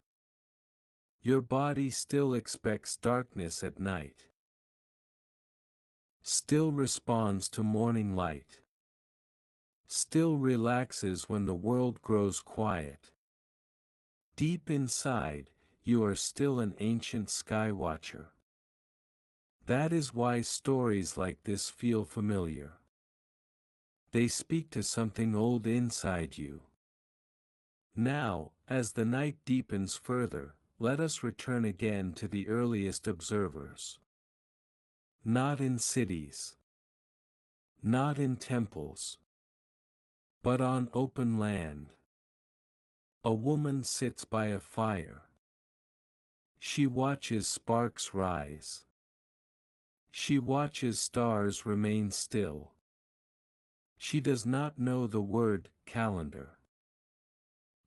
Your body still expects darkness at night. still responds to morning light, still relaxes when the world grows quiet. Deep inside, you are still an ancient sky watcher. That is why stories like this feel familiar. They speak to something old inside you. Now, as the night deepens further, let us return again to the earliest observers. Not in cities, not in temples, but on open land. A woman sits by a fire. She watches sparks rise. She watches stars remain still. She does not know the word calendar.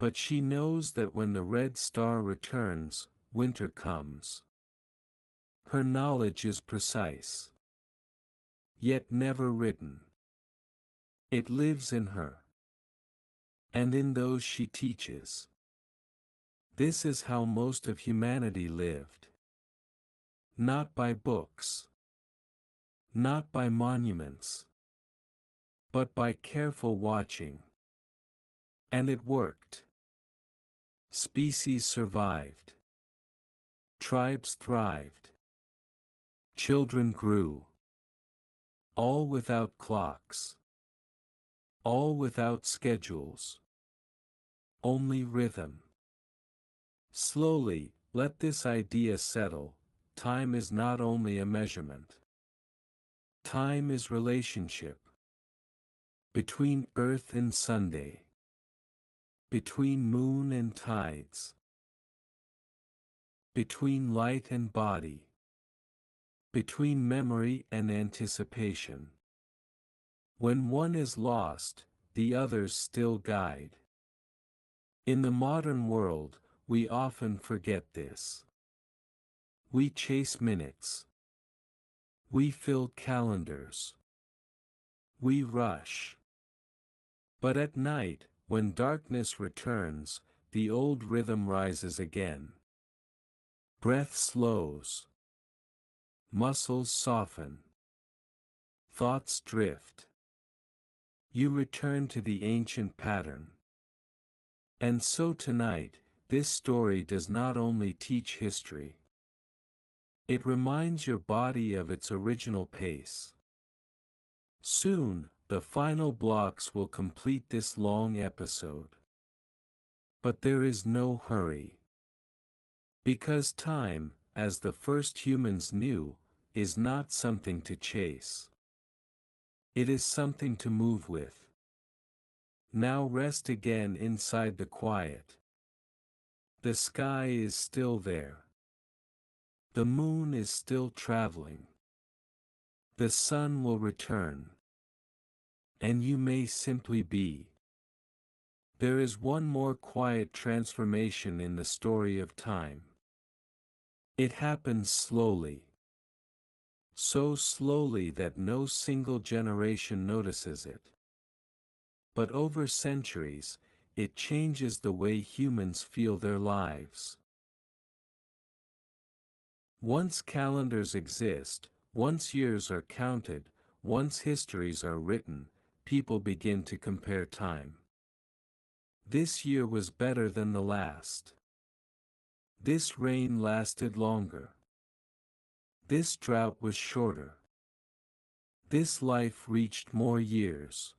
But she knows that when the red star returns, winter comes. Her knowledge is precise, yet never written. It lives in her, and in those she teaches. This is how most of humanity lived. Not by books, not by monuments, but by careful watching. And it worked. Species survived. Tribes thrived. Children grew. All without clocks. All without schedules. Only rhythm. Slowly, let this idea settle. Time is not only a measurement. Time is relationship. Between earth and Sunday. Between moon and tides. Between light and body. Between memory and anticipation. When one is lost, the others still guide. In the modern world, we often forget this. We chase minutes. We fill calendars. We rush. But at night, when darkness returns, the old rhythm rises again. Breath slows. Muscles soften. Thoughts drift. You return to the ancient pattern. And so tonight, this story does not only teach history. It reminds your body of its original pace. Soon, the final blocks will complete this long episode. But there is no hurry. Because time, as the first humans knew, is not something to chase. It is something to move with. Now rest again inside the quiet. The sky is still there. The moon is still traveling. The sun will return. And you may simply be. There is one more quiet transformation in the story of time. It happens slowly. So slowly that no single generation notices it. But over centuries, it changes the way humans feel their lives. Once calendars exist, once years are counted, once histories are written, people begin to compare time. This year was better than the last. This rain lasted longer. This drought was shorter. This life reached more years.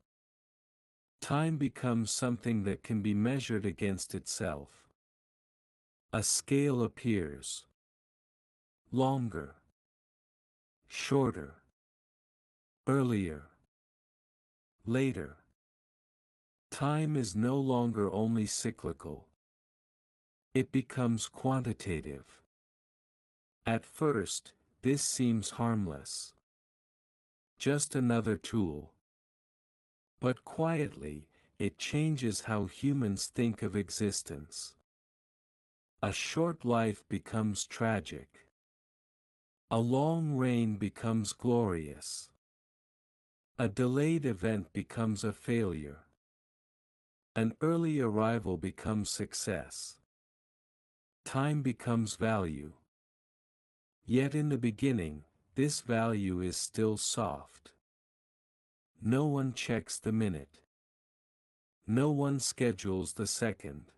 Time becomes something that can be measured against itself. A scale appears. Longer. Shorter. Earlier. Later. Time is no longer only cyclical. It becomes quantitative. At first, this seems harmless. Just another tool. But quietly, it changes how humans think of existence. A short life becomes tragic. A long reign becomes glorious. A delayed event becomes a failure. An early arrival becomes success. Time becomes value. Yet in the beginning, this value is still soft. No one checks the minute. No one schedules the second.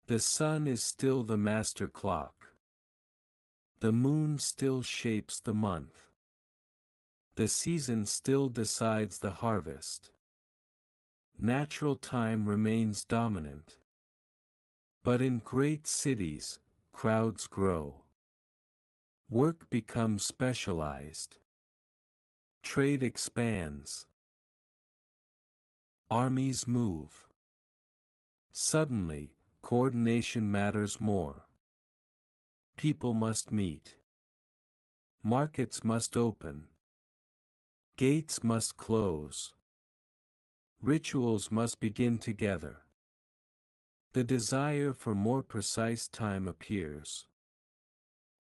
The sun is still the master clock. The moon still shapes the month. The season still decides the harvest. Natural time remains dominant. But in great cities, crowds grow. Work becomes specialized. Trade expands. Armies move. Suddenly, coordination matters more. People must meet. Markets must open. Gates must close. Rituals must begin together. The desire for more precise time appears.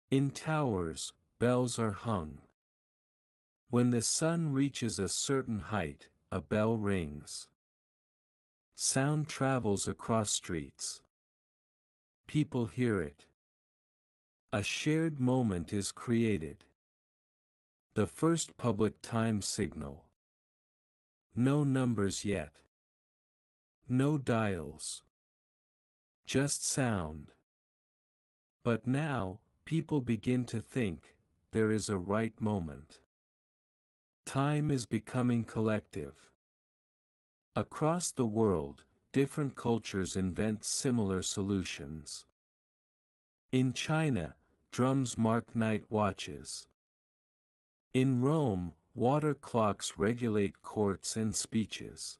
In towers, bells are hung. When the sun reaches a certain height, a bell rings. Sound travels across streets. People hear it. A shared moment is created. The first public time signal. No numbers yet. No dials. Just sound. But now, people begin to think, there is a right moment. Time is becoming collective. Across the world, different cultures invent similar solutions. In China, drums mark night watches. In Rome, water clocks regulate courts and speeches.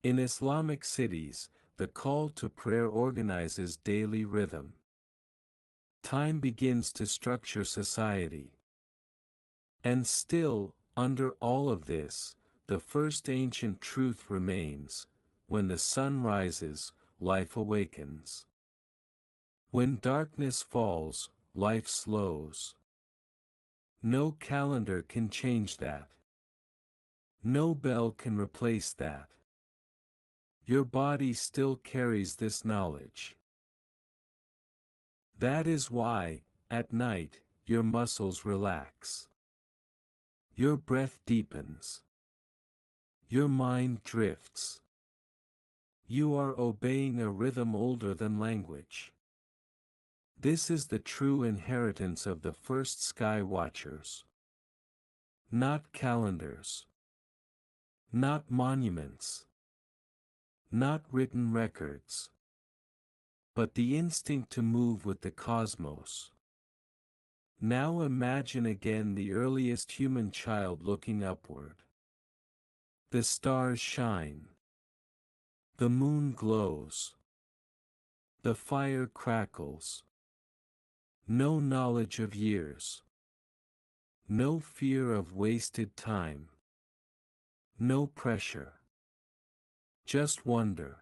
In Islamic cities, the call to prayer organizes daily rhythm. Time begins to structure society. And still, under all of this, the first ancient truth remains: when the sun rises, life awakens. When darkness falls, life slows. No calendar can change that. No bell can replace that. Your body still carries this knowledge. That is why, at night, your muscles relax. Your breath deepens. Your mind drifts. You are obeying a rhythm older than language. This is the true inheritance of the first sky watchers. Not calendars. Not monuments. Not written records. But the instinct to move with the cosmos. Now imagine again the earliest human child looking upward. The stars shine. The moon glows. The fire crackles. No knowledge of years. No fear of wasted time. No pressure. Just wonder.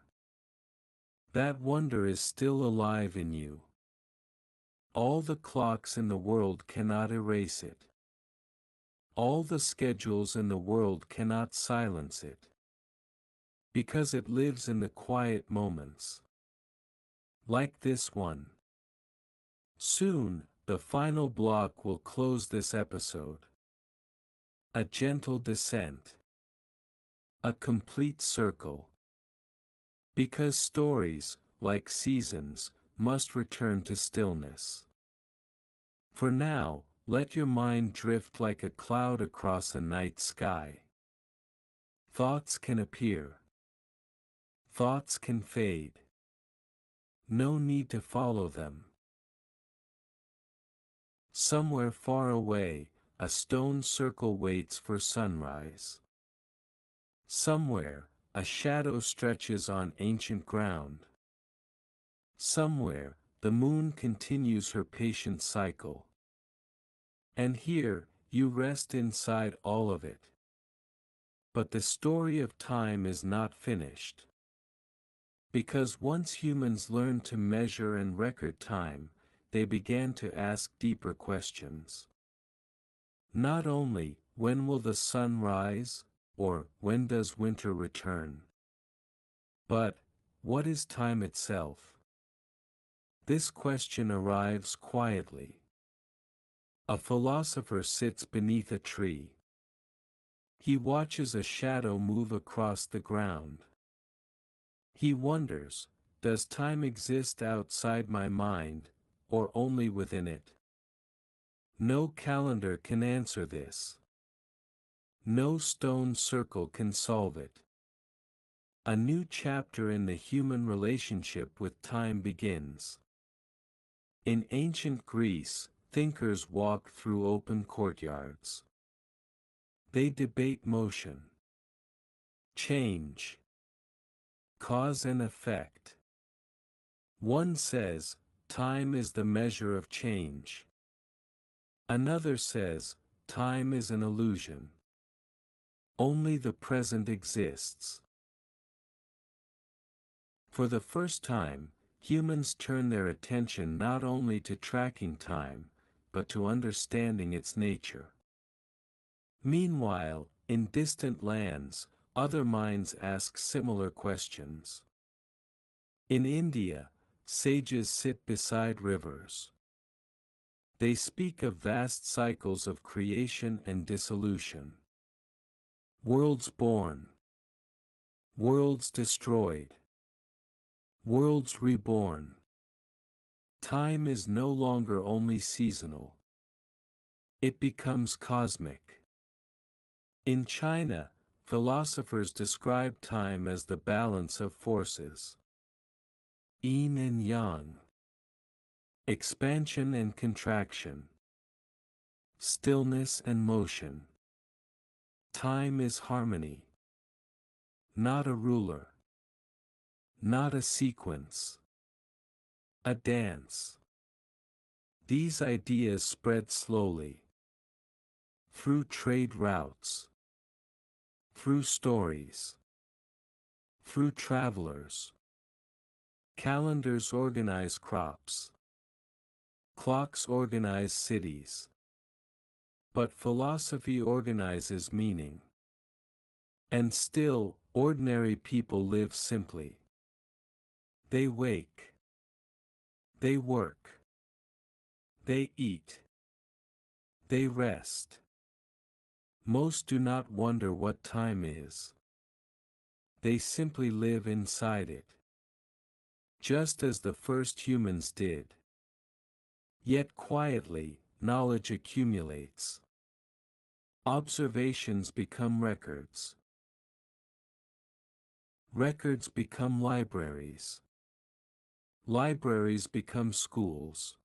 That wonder is still alive in you. All the clocks in the world cannot erase it. All the schedules in the world cannot silence it. Because it lives in the quiet moments. Like this one. Soon, the final block will close this episode. A gentle descent. A complete circle. Because stories, like seasons, must return to stillness. For now, let your mind drift like a cloud across a night sky. Thoughts can appear. Thoughts can fade. No need to follow them. Somewhere far away, a stone circle waits for sunrise. Somewhere, a shadow stretches on ancient ground. Somewhere, the moon continues her patient cycle. And here, you rest inside all of it. But the story of time is not finished. Because once humans learned to measure and record time, they began to ask deeper questions. Not only, when will the sun rise, or when does winter return? But, what is time itself? This question arrives quietly. A philosopher sits beneath a tree. He watches a shadow move across the ground. He wonders, does time exist outside my mind, or only within it? No calendar can answer this. No stone circle can solve it. A new chapter in the human relationship with time begins. In ancient Greece, thinkers walked through open courtyards. They debate motion, change, cause and effect. One says, time is the measure of change. Another says, time is an illusion. Only the present exists. For the first time, humans turn their attention not only to tracking time, but to understanding its nature. Meanwhile, in distant lands, other minds ask similar questions. In India, sages sit beside rivers. They speak of vast cycles of creation and dissolution. Worlds born, worlds destroyed, worlds reborn. Time is no longer only seasonal. It becomes cosmic. In China, philosophers describe time as the balance of forces. Yin and yang. Expansion and contraction. Stillness and motion. Time is harmony. Not a ruler. Not a sequence. A dance. These ideas spread slowly. Through trade routes. Through stories. Through travelers. Calendars organize crops. Clocks organize cities. But philosophy organizes meaning. And still, ordinary people live simply. They wake. They work. They eat. They rest. Most do not wonder what time is. They simply live inside it. Just as the first humans did. Yet quietly, knowledge accumulates. Observations become records. Records become libraries. Libraries become schools.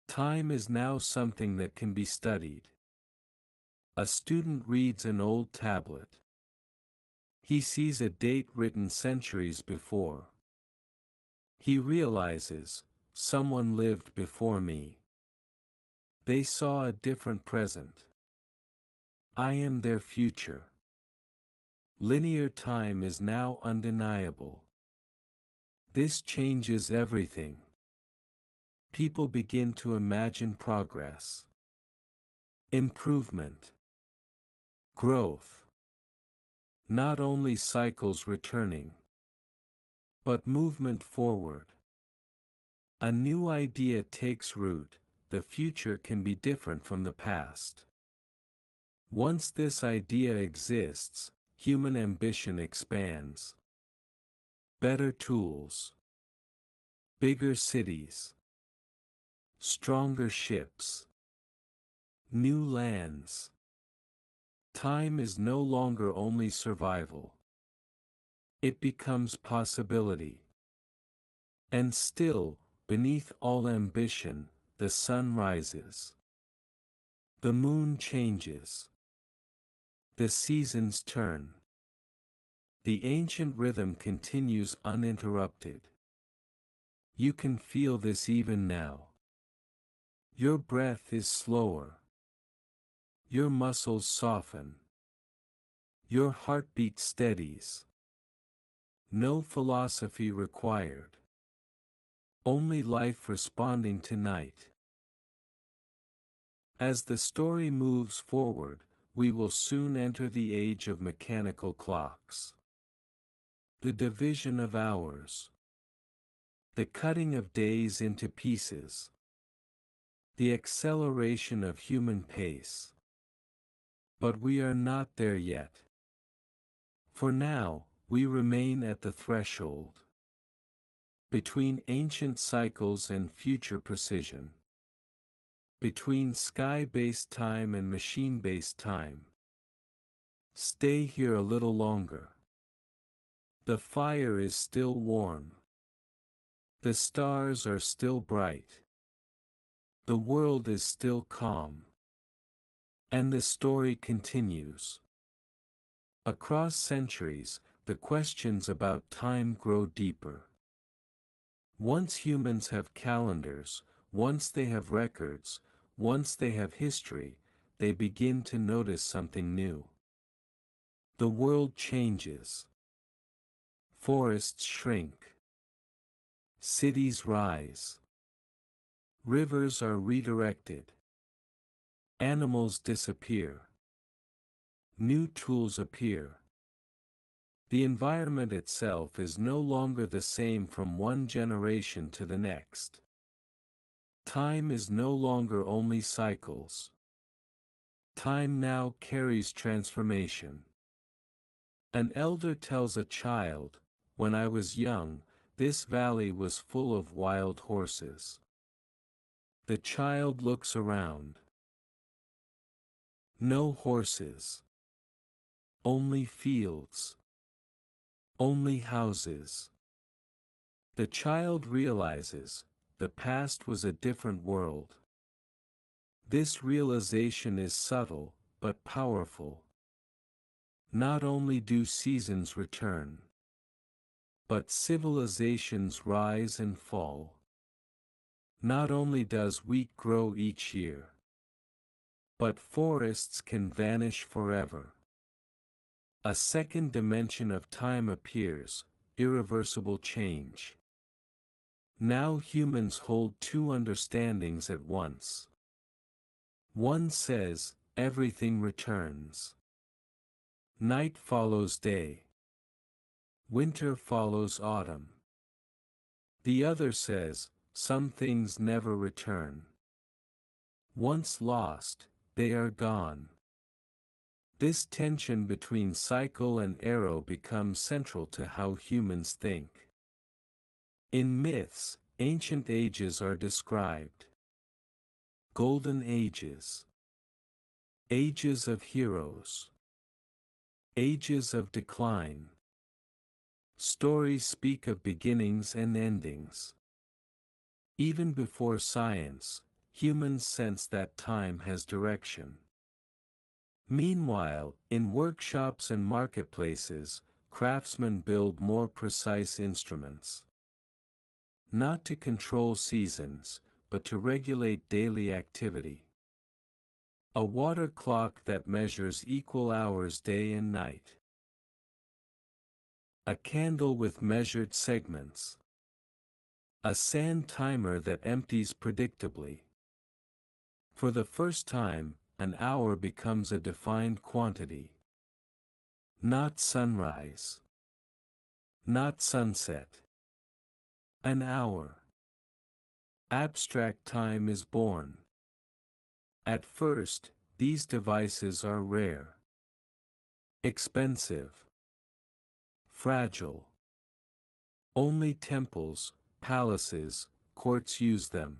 Time is now something that can be studied. A student reads an old tablet. He sees a date written centuries before. He realizes, someone lived before me. They saw a different present. I am their future. Linear time is now undeniable. This changes everything. People begin to imagine progress. Improvement. Growth. Not only cycles returning, but movement forward. A new idea takes root, the future can be different from the past. Once this idea exists, human ambition expands. Better tools. Bigger cities. Stronger ships. New lands. Time is no longer only survival. It becomes possibility. And still, beneath all ambition, the sun rises. The moon changes. The seasons turn. The ancient rhythm continues uninterrupted. You can feel this even now. Your breath is slower. Your muscles soften. Your heartbeat steadies. No philosophy required. Only life responding to night. As the story moves forward, we will soon enter the age of mechanical clocks. The division of hours. The cutting of days into pieces. the acceleration of human pace. But we are not there yet. For now, we remain at the threshold. Between ancient cycles and future precision. Between sky-based time and machine-based time. Stay here a little longer. The fire is still warm. The stars are still bright. The world is still calm. And the story continues. Across centuries, the questions about time grow deeper. Once humans have calendars, once they have records, once they have history, they begin to notice something new. The world changes. Forests shrink. Cities rise. Rivers are redirected. Animals disappear. New tools appear. The environment itself is no longer the same from one generation to the next. Time is no longer only cycles. Time now carries transformation. An elder tells a child, "When I was young, this valley was full of wild horses." The child looks around. No horses. Only fields. Only houses. The child realizes, the past was a different world. This realization is subtle, but powerful. Not only do seasons return, but civilizations rise and fall. Not only does wheat grow each year, but forests can vanish forever. A second dimension of time appears, irreversible change. Now humans hold two understandings at once. One says, everything returns. Night follows day. Winter follows autumn. The other says, some things never return. Once lost, they are gone. This tension between cycle and arrow becomes central to how humans think. In myths, ancient ages are described. Golden ages. Ages of heroes. Ages of decline. Stories speak of beginnings and endings. Even before science, humans sense that time has direction. Meanwhile, in workshops and marketplaces, craftsmen build more precise instruments. Not to control seasons, but to regulate daily activity. A water clock that measures equal hours day and night. A candle with measured segments. A sand timer that empties predictably. For the first time, an hour becomes a defined quantity. Not sunrise. Not sunset. An hour. Abstract time is born. At first, these devices are rare. Expensive. Fragile. Only temples, palaces, courts use them.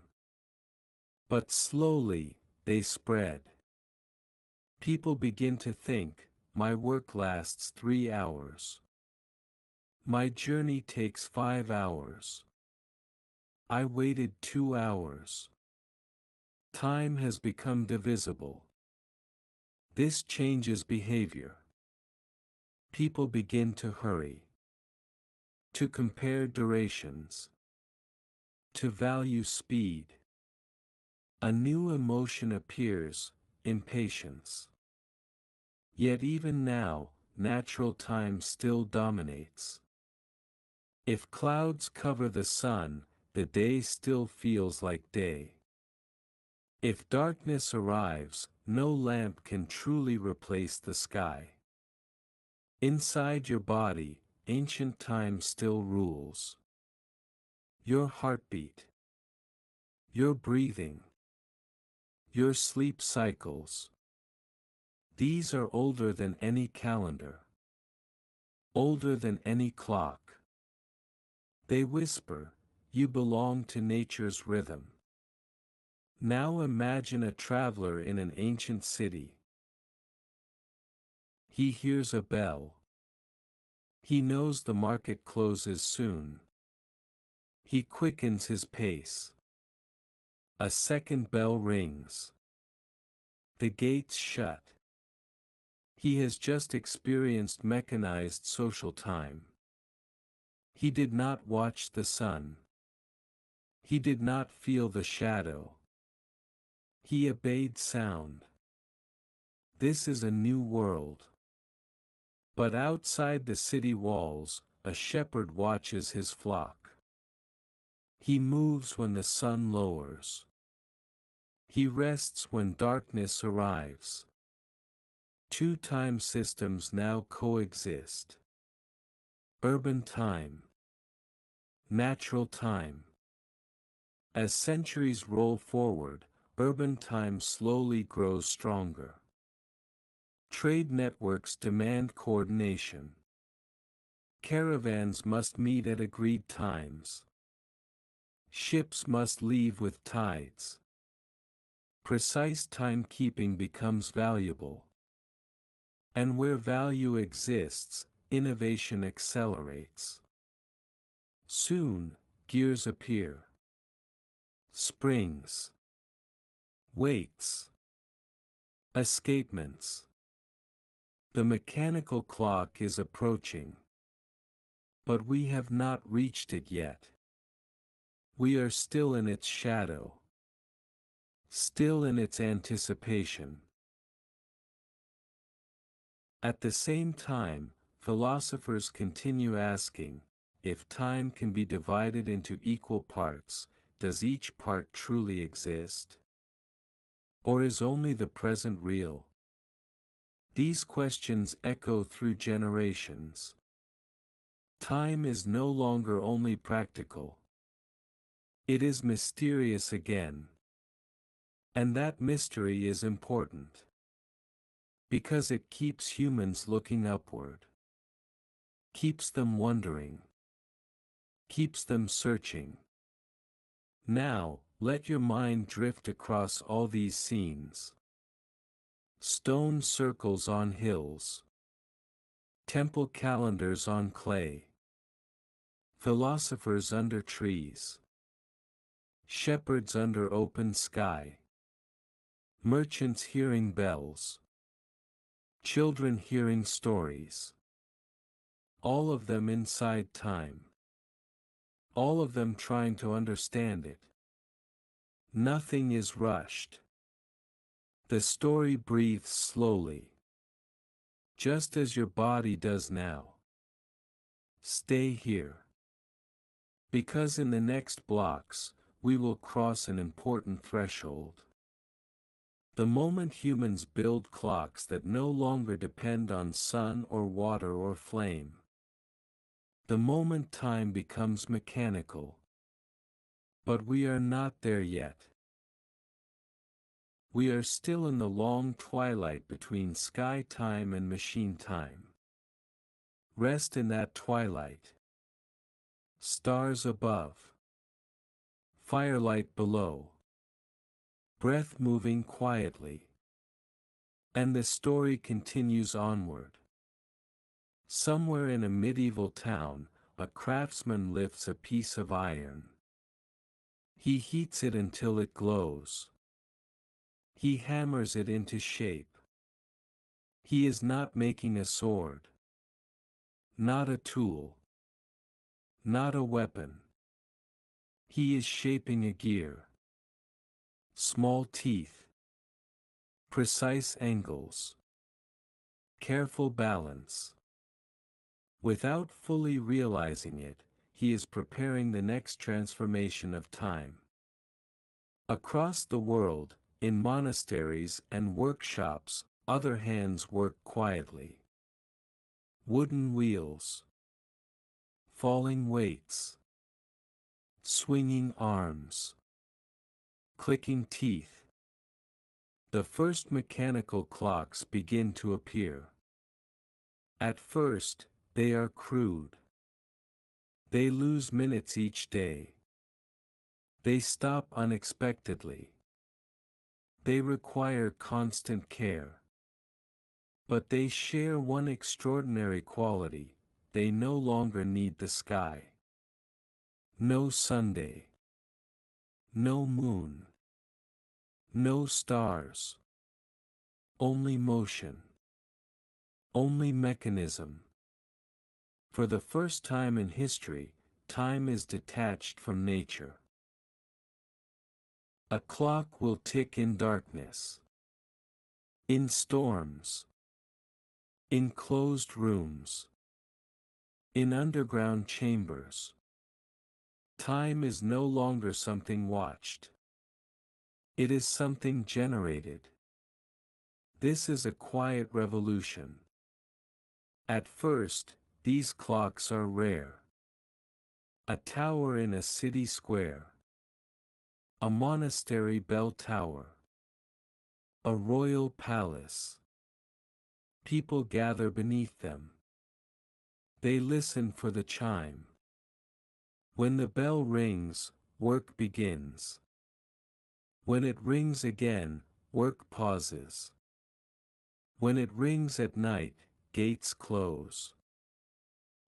But slowly, they spread. People begin to think, my work lasts 3 hours. My journey takes 5 hours. I waited 2 hours. Time has become divisible. This changes behavior. People begin to hurry. To compare durations. To value speed. A new emotion appears, impatience. Yet even now, natural time still dominates. If clouds cover the sun, the day still feels like day. If darkness arrives, no lamp can truly replace the sky. Inside your body, ancient time still rules. Your heartbeat. Your breathing. Your sleep cycles. These are older than any calendar. Older than any clock. They whisper, you belong to nature's rhythm. Now imagine a traveler in an ancient city. He hears a bell. He knows the market closes soon. He quickens his pace. A second bell rings. The gates shut. He has just experienced mechanized social time. He did not watch the sun. He did not feel the shadow. He obeyed sound. This is a new world. But outside the city walls, a shepherd watches his flock. He moves when the sun lowers. He rests when darkness arrives. Two time systems now coexist. Urban time. Natural time. As centuries roll forward, urban time slowly grows stronger. Trade networks demand coordination. Caravans must meet at agreed times. Ships must leave with tides. Precise timekeeping becomes valuable. And where value exists, innovation accelerates. Soon, gears appear. Springs. Weights. Escapements. The mechanical clock is approaching. But we have not reached it yet. We are still in its shadow. Still in its anticipation. At the same time, philosophers continue asking, if time can be divided into equal parts, does each part truly exist? Or is only the present real? These questions echo through generations. Time is no longer only practical. It is mysterious again. And that mystery is important. Because it keeps humans looking upward. Keeps them wondering. Keeps them searching. Now, let your mind drift across all these scenes. Stone circles on hills. Temple calendars on clay. Philosophers under trees. Shepherds under open sky. Merchants hearing bells. Children hearing stories. All of them inside time. All of them trying to understand it. Nothing is rushed. The story breathes slowly. Just as your body does now. Stay here. Because in the next blocks, we will cross an important threshold. The moment humans build clocks that no longer depend on sun or water or flame. The moment time becomes mechanical. But we are not there yet. We are still in the long twilight between sky time and machine time. Rest in that twilight. Stars above. Firelight below. Breath moving quietly. And the story continues onward. Somewhere in a medieval town, a craftsman lifts a piece of iron. He heats it until it glows. He hammers it into shape. He is not making a sword. Not a tool. Not a weapon. He is shaping a gear. Small teeth. Precise angles. Careful balance. Without fully realizing it, he is preparing the next transformation of time. Across the world, in monasteries and workshops, other hands work quietly. Wooden wheels. Falling weights. Swinging arms. Clicking teeth. The first mechanical clocks begin to appear. At first, they are crude. They lose minutes each day. They stop unexpectedly. They require constant care. But they share one extraordinary quality: they no longer need the sky. No Sunday. No moon. No stars. Only motion. Only mechanism. For the first time in history, time is detached from nature. A clock will tick in darkness. In storms. In closed rooms. In underground chambers. Time is no longer something watched. It is something generated. This is a quiet revolution. At first, these clocks are rare. A tower in a city square. A monastery bell tower. A royal palace. People gather beneath them. They listen for the chime. When the bell rings, work begins. When it rings again, work pauses. When it rings at night, gates close.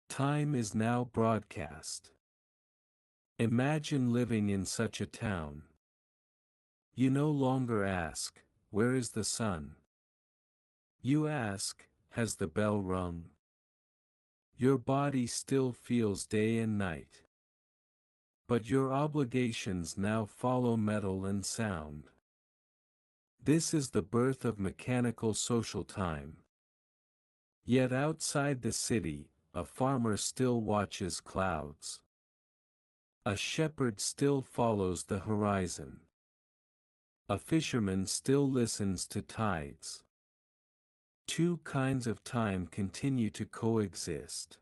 Time is now broadcast. Imagine living in such a town. You no longer ask, where is the sun? You ask, has the bell rung? Your body still feels day and night. But your obligations now follow metal and sound. This is the birth of mechanical social time. Yet outside the city, a farmer still watches clouds. A shepherd still follows the horizon. A fisherman still listens to tides. Two kinds of time continue to coexist.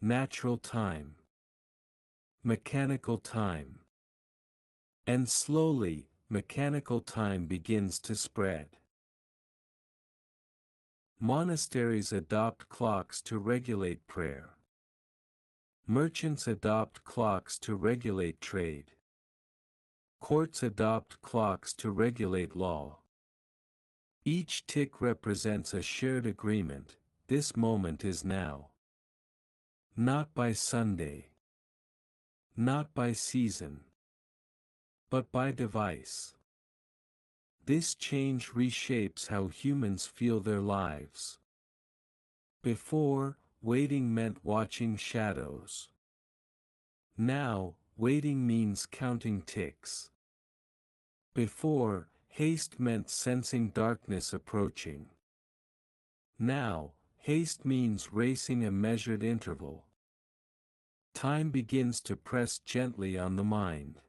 Natural time. Mechanical time. And slowly, mechanical time begins to spread. Monasteries adopt clocks to regulate prayer. Merchants adopt clocks to regulate trade. Courts adopt clocks to regulate law. Each tick represents a shared agreement: this moment is now. Not by Sunday. Not by season. But by device. This change reshapes how humans feel their lives. Before, waiting meant watching shadows. Now, waiting means counting ticks. Before, haste meant sensing darkness approaching. Now, haste means racing a measured interval. Time begins to press gently on the mind.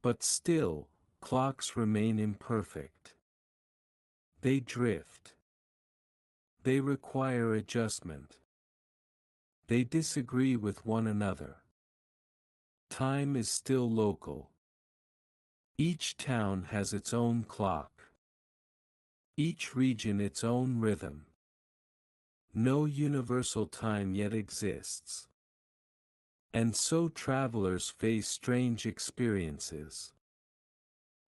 But still, clocks remain imperfect. They drift. They require adjustment. They disagree with one another. Time is still local. Each town has its own clock. Each region its own rhythm. No universal time yet exists. And so travelers face strange experiences.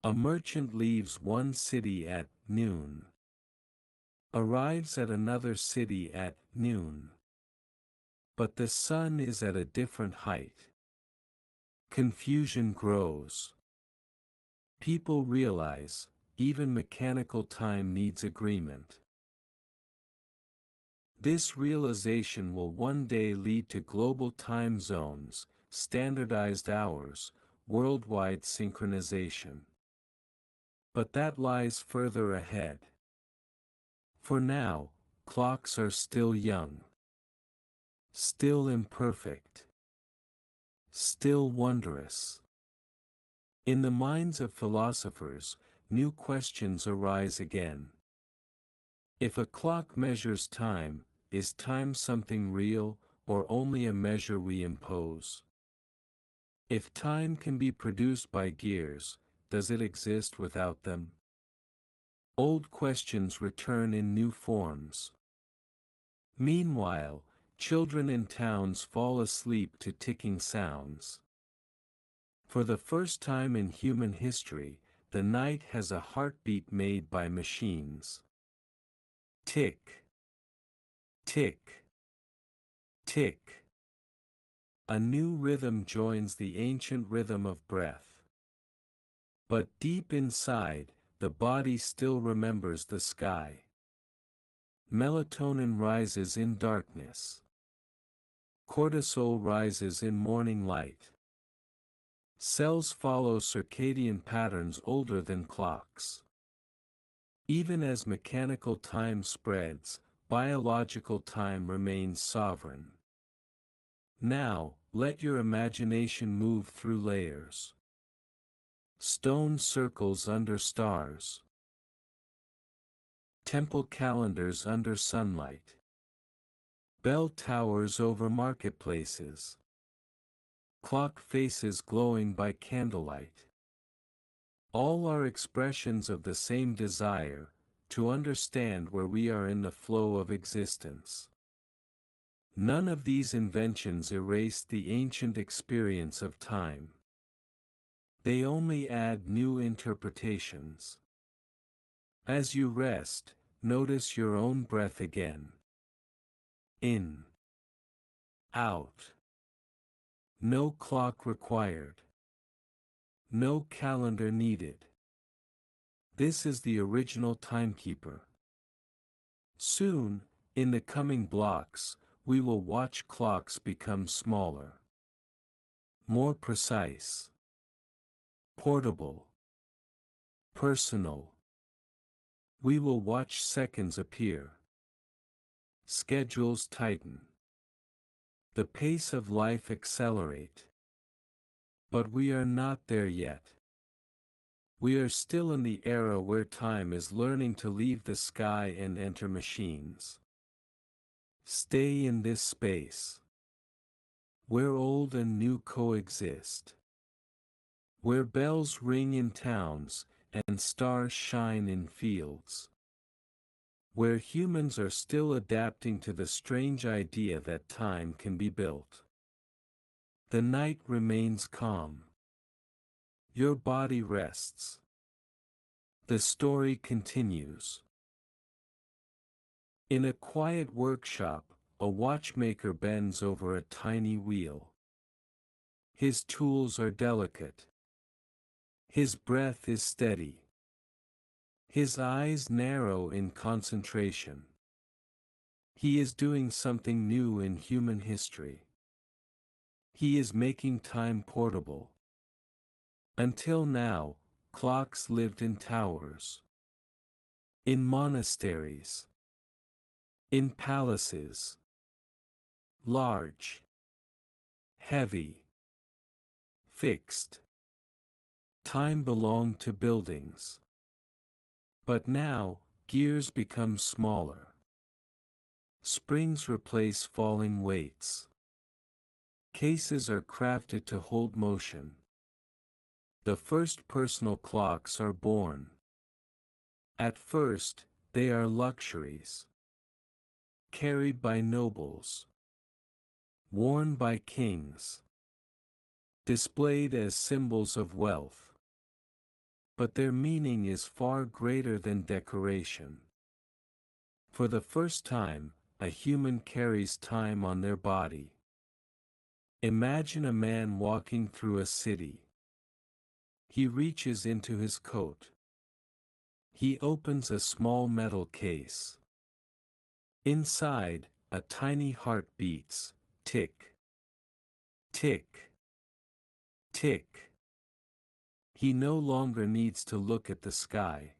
A merchant leaves one city at noon. Arrives at another city at noon. But the sun is at a different height. Confusion grows. People realize, even mechanical time needs agreement. This realization will one day lead to global time zones, standardized hours, worldwide synchronization. But that lies further ahead. For now, clocks are still young. Still imperfect. Still wondrous. In the minds of philosophers, new questions arise again. If a clock measures time, is time something real, or only a measure we impose? If time can be produced by gears, does it exist without them? Old questions return in new forms. Meanwhile, children in towns fall asleep to ticking sounds. For the first time in human history, the night has a heartbeat made by machines. Tick, tick, tick. A new rhythm joins the ancient rhythm of breath. But deep inside, the body still remembers the sky. Melatonin rises in darkness. Cortisol rises in morning light. Cells follow circadian patterns older than clocks. Even as mechanical time spreads, biological time remains sovereign. Now, let your imagination move through layers. Stone circles under stars. Temple calendars under sunlight. Bell towers over marketplaces. Clock faces glowing by candlelight. All are expressions of the same desire, to understand where we are in the flow of existence. None of these inventions erase the ancient experience of time. They only add new interpretations. As you rest, notice your own breath again. In. Out. No clock required. No calendar needed. This is the original timekeeper. Soon, in the coming blocks, we will watch clocks become smaller. More precise. Portable. Personal. We will watch seconds appear. Schedules tighten. The pace of life accelerate. But we are not there yet. We are still in the era where time is learning to leave the sky and enter machines. Stay in this space. Where old and new coexist. Where bells ring in towns, and stars shine in fields. Where humans are still adapting to the strange idea that time can be built. The night remains calm. Your body rests. The story continues. In a quiet workshop, a watchmaker bends over a tiny wheel. His tools are delicate. His breath is steady. His eyes narrow in concentration. He is doing something new in human history. He is making time portable. Until now, clocks lived in towers. In monasteries. In palaces. Large. Heavy. Fixed. Time belonged to buildings. But now, gears become smaller. Springs replace falling weights. Cases are crafted to hold motion. The first personal clocks are born. At first, they are luxuries. Carried by nobles. Worn by kings. Displayed as symbols of wealth. But their meaning is far greater than decoration. For the first time, a human carries time on their body. Imagine a man walking through a city. He reaches into his coat. He opens a small metal case. Inside, a tiny heart beats, tick, tick, tick. He no longer needs to look at the sky.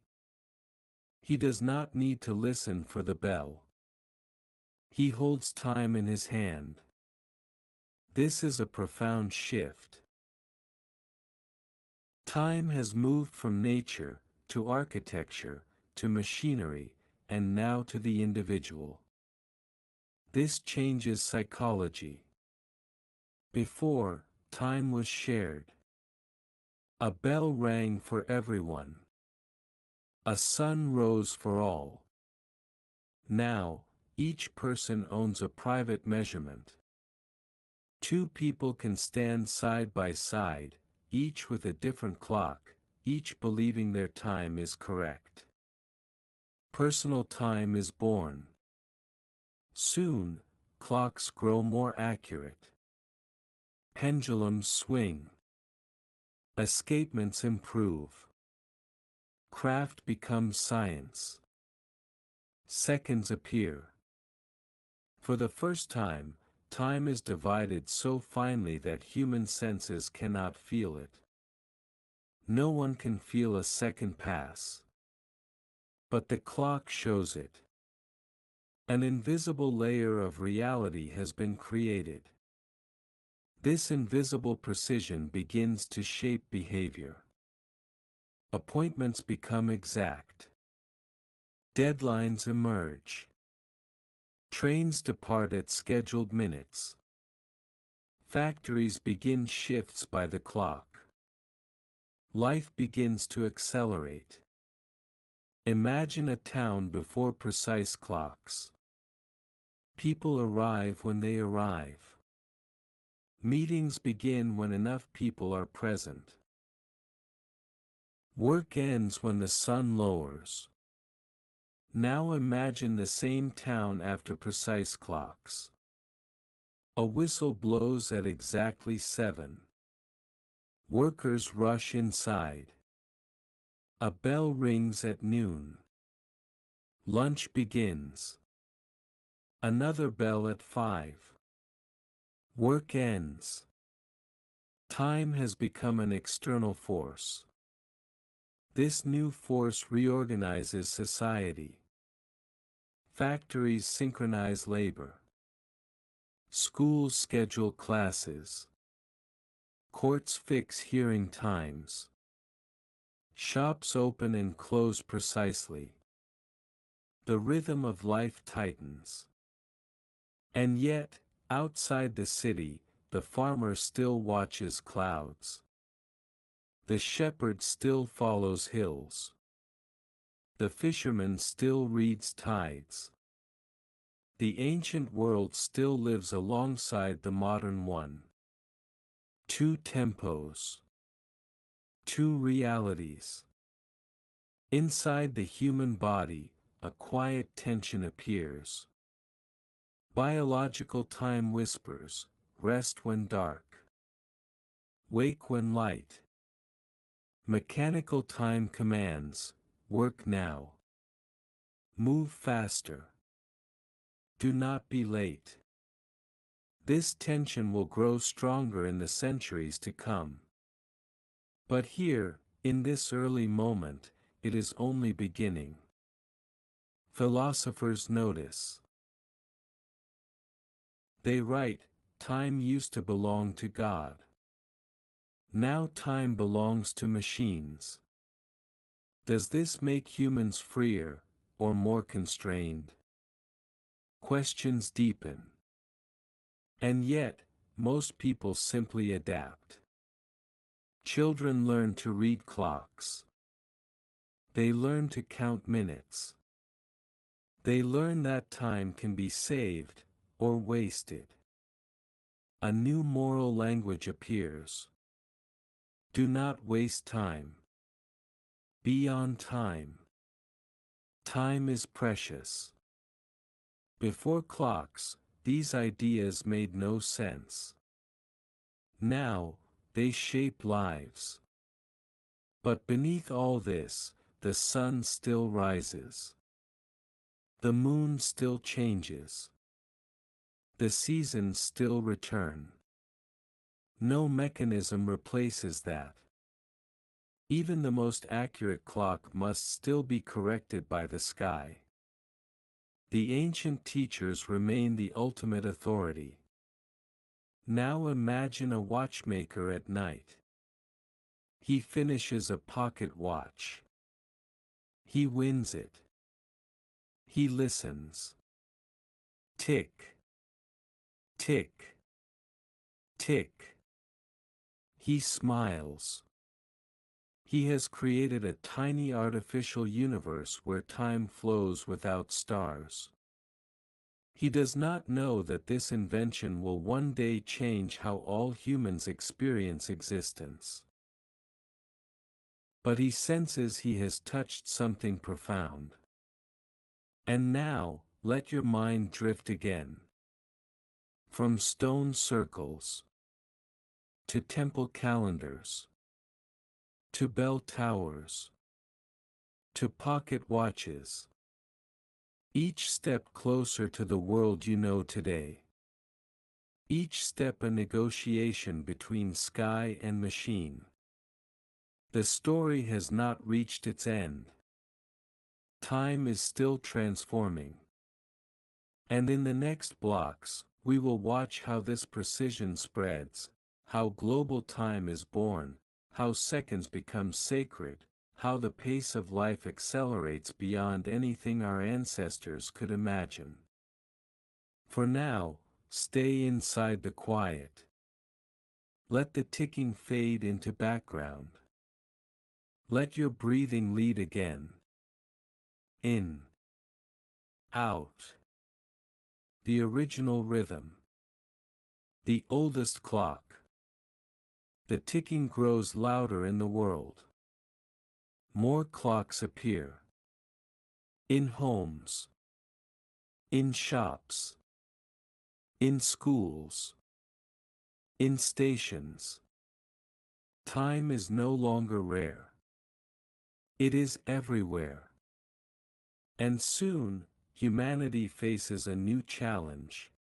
He does not need to listen for the bell. He holds time in his hand. This is a profound shift. Time has moved from nature, to architecture, to machinery, and now to the individual. This changes psychology. Before, time was shared. A bell rang for everyone. A sun rose for all. Now, each person owns a private measurement. Two people can stand side by side, each with a different clock, each believing their time is correct. Personal time is born. Soon, clocks grow more accurate. Pendulums swing. Escapements improve. Craft becomes science. Seconds appear. For the first time, time is divided so finely that human senses cannot feel it. No one can feel a second pass. But the clock shows it. An invisible layer of reality has been created. This invisible precision begins to shape behavior. Appointments become exact. Deadlines emerge. Trains depart at scheduled minutes. Factories begin shifts by the clock. Life begins to accelerate. Imagine a town before precise clocks. People arrive when they arrive. Meetings begin when enough people are present. Work ends when the sun lowers. Now imagine the same town after precise clocks. A whistle blows at exactly 7. Workers rush inside. A bell rings at noon. Lunch begins. Another bell at 5. Work ends. Time has become an external force. This new force reorganizes society. Factories synchronize labor. Schools schedule classes. Courts fix hearing times. Shops open and close precisely. The rhythm of life tightens. And yet, outside the city, the farmer still watches clouds. The shepherd still follows hills. The fisherman still reads tides. The ancient world still lives alongside the modern one. Two tempos. Two realities. Inside the human body, a quiet tension appears. Biological time whispers, rest when dark. Wake when light. Mechanical time commands, work now. Move faster. Do not be late. This tension will grow stronger in the centuries to come. But here, in this early moment, it is only beginning. Philosophers notice. They write, time used to belong to God. Now time belongs to machines. Does this make humans freer, or more constrained? Questions deepen. And yet, most people simply adapt. Children learn to read clocks. They learn to count minutes. They learn that time can be saved, or wasted. A new moral language appears. Do not waste time. Be on time. Time is precious. Before clocks, these ideas made no sense. Now, they shape lives. But beneath all this, the sun still rises. The moon still changes. The seasons still return. No mechanism replaces that. Even the most accurate clock must still be corrected by the sky. The ancient teachers remain the ultimate authority. Now imagine a watchmaker at night. He finishes a pocket watch. He wins it. He listens. Tick. Tick. Tick. He smiles. He has created a tiny artificial universe where time flows without stars. He does not know that this invention will one day change how all humans experience existence. But he senses he has touched something profound. And now, let your mind drift again. From stone circles, to temple calendars, to bell towers, to pocket watches. Each step closer to the world you know today. Each step a negotiation between sky and machine. The story has not reached its end. Time is still transforming. And in the next blocks, we will watch how this precision spreads, how global time is born, how seconds become sacred, how the pace of life accelerates beyond anything our ancestors could imagine. For now, stay inside the quiet. Let the ticking fade into background. Let your breathing lead again. In. Out. The original rhythm. The oldest clock. The ticking grows louder in the world. More clocks appear. In homes. In shops. In schools. In stations. Time is no longer rare. It is everywhere. And soon, humanity faces a new challenge.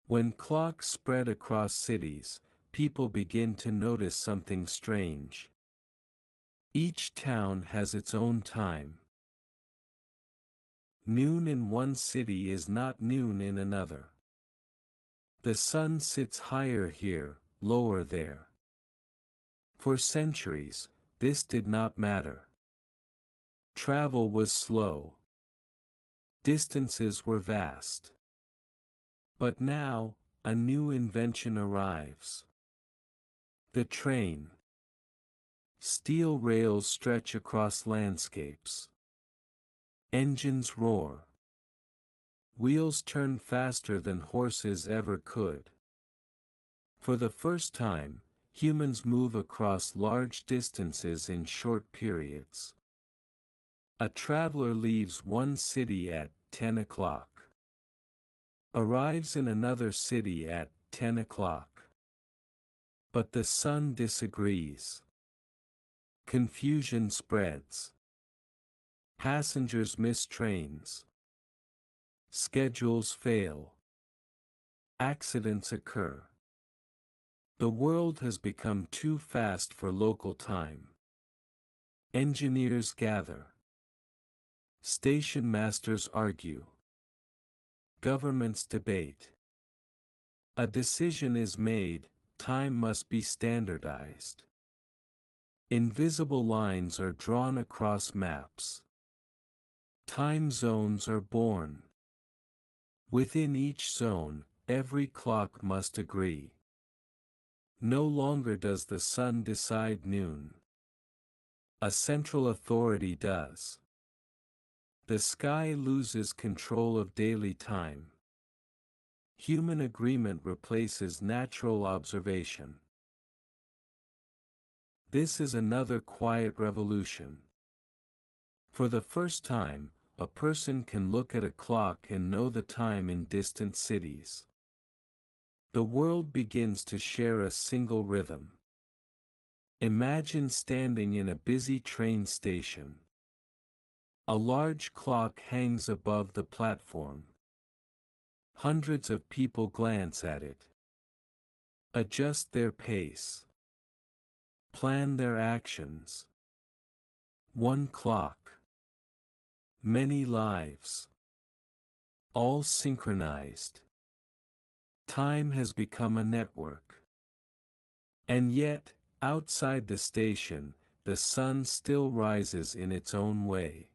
When clocks spread across cities, people begin to notice something strange. Each town has its own time. Noon in one city is not noon in another. The sun sits higher here, lower there. For centuries, this did not matter. Travel was slow. Distances were vast. But now, a new invention arrives. The train. Steel rails stretch across landscapes. Engines roar. Wheels turn faster than horses ever could. For the first time, humans move across large distances in short periods. A traveler leaves one city at 10 o'clock. Arrives in another city at 10 o'clock. But the sun disagrees. Confusion spreads. Passengers miss trains. Schedules fail. Accidents occur. The world has become too fast for local time. Engineers gather. Station masters argue. Governments debate. A decision is made, time must be standardized. Invisible lines are drawn across maps. Time zones are born. Within each zone, every clock must agree. No longer does the sun decide noon. A central authority does. The sky loses control of daily time. Human agreement replaces natural observation. This is another quiet revolution. For the first time, a person can look at a clock and know the time in distant cities. The world begins to share a single rhythm. Imagine standing in a busy train station. A large clock hangs above the platform. Hundreds of people glance at it. Adjust their pace. Plan their actions. One clock. Many lives. All synchronized. Time has become a network. And yet, outside the station, the sun still rises in its own way.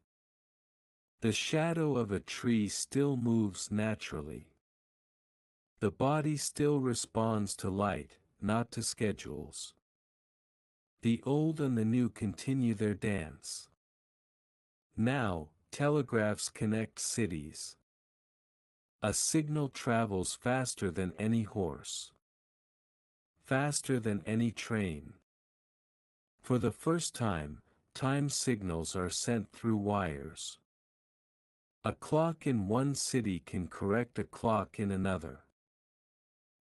The shadow of a tree still moves naturally. The body still responds to light, not to schedules. The old and the new continue their dance. Now, telegraphs connect cities. A signal travels faster than any horse. Faster than any train. For the first time, time signals are sent through wires. A clock in one city can correct a clock in another.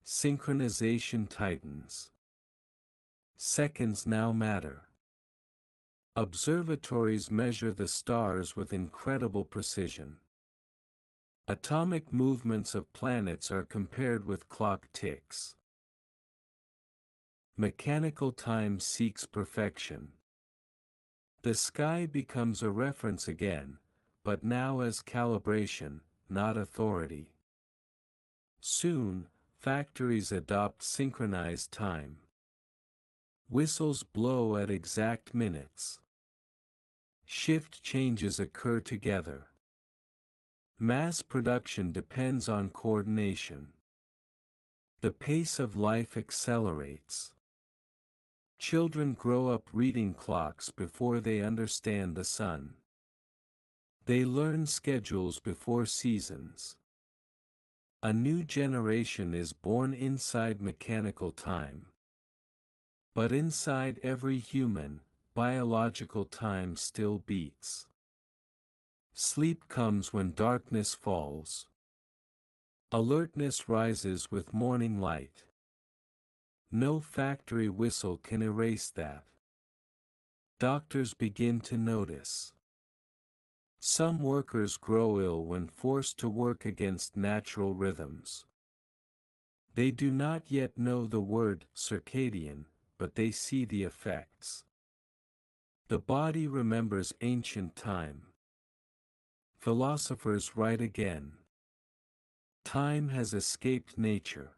Synchronization tightens. Seconds now matter. Observatories measure the stars with incredible precision. Atomic movements of planets are compared with clock ticks. Mechanical time seeks perfection. The sky becomes a reference again, but now as calibration, not authority. Soon, factories adopt synchronized time. Whistles blow at exact minutes. Shift changes occur together. Mass production depends on coordination. The pace of life accelerates. Children grow up reading clocks before they understand the sun. They learn schedules before seasons. A new generation is born inside mechanical time. But inside every human, biological time still beats. Sleep comes when darkness falls. Alertness rises with morning light. No factory whistle can erase that. Doctors begin to notice. Some workers grow ill when forced to work against natural rhythms. They do not yet know the word circadian, but they see the effects. The body remembers ancient time. Philosophers write again. Time has escaped nature.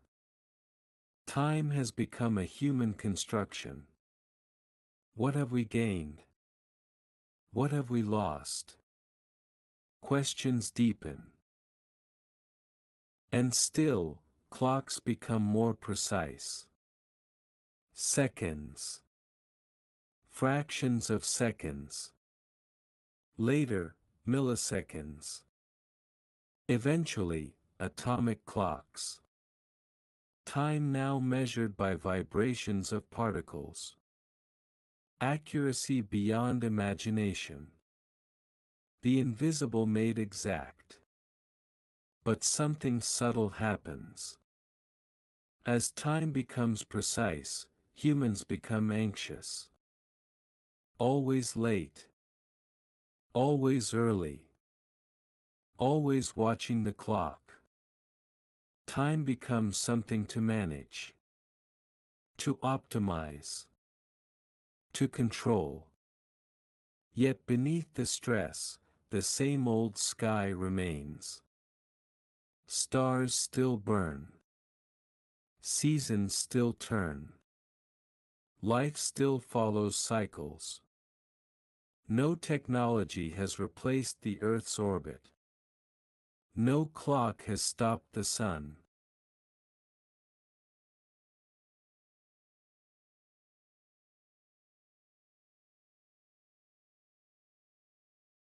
Time has become a human construction. What have we gained? What have we lost? Questions deepen. And still, clocks become more precise. Seconds. Fractions of seconds. Later, milliseconds. Eventually, atomic clocks. Time now measured by vibrations of particles. Accuracy beyond imagination. The invisible made exact. But something subtle happens. As time becomes precise, humans become anxious. Always late. Always early. Always watching the clock. Time becomes something to manage. To optimize. To control. Yet beneath the stress, the same old sky remains. Stars still burn. Seasons still turn. Life still follows cycles. No technology has replaced the Earth's orbit. No clock has stopped the sun.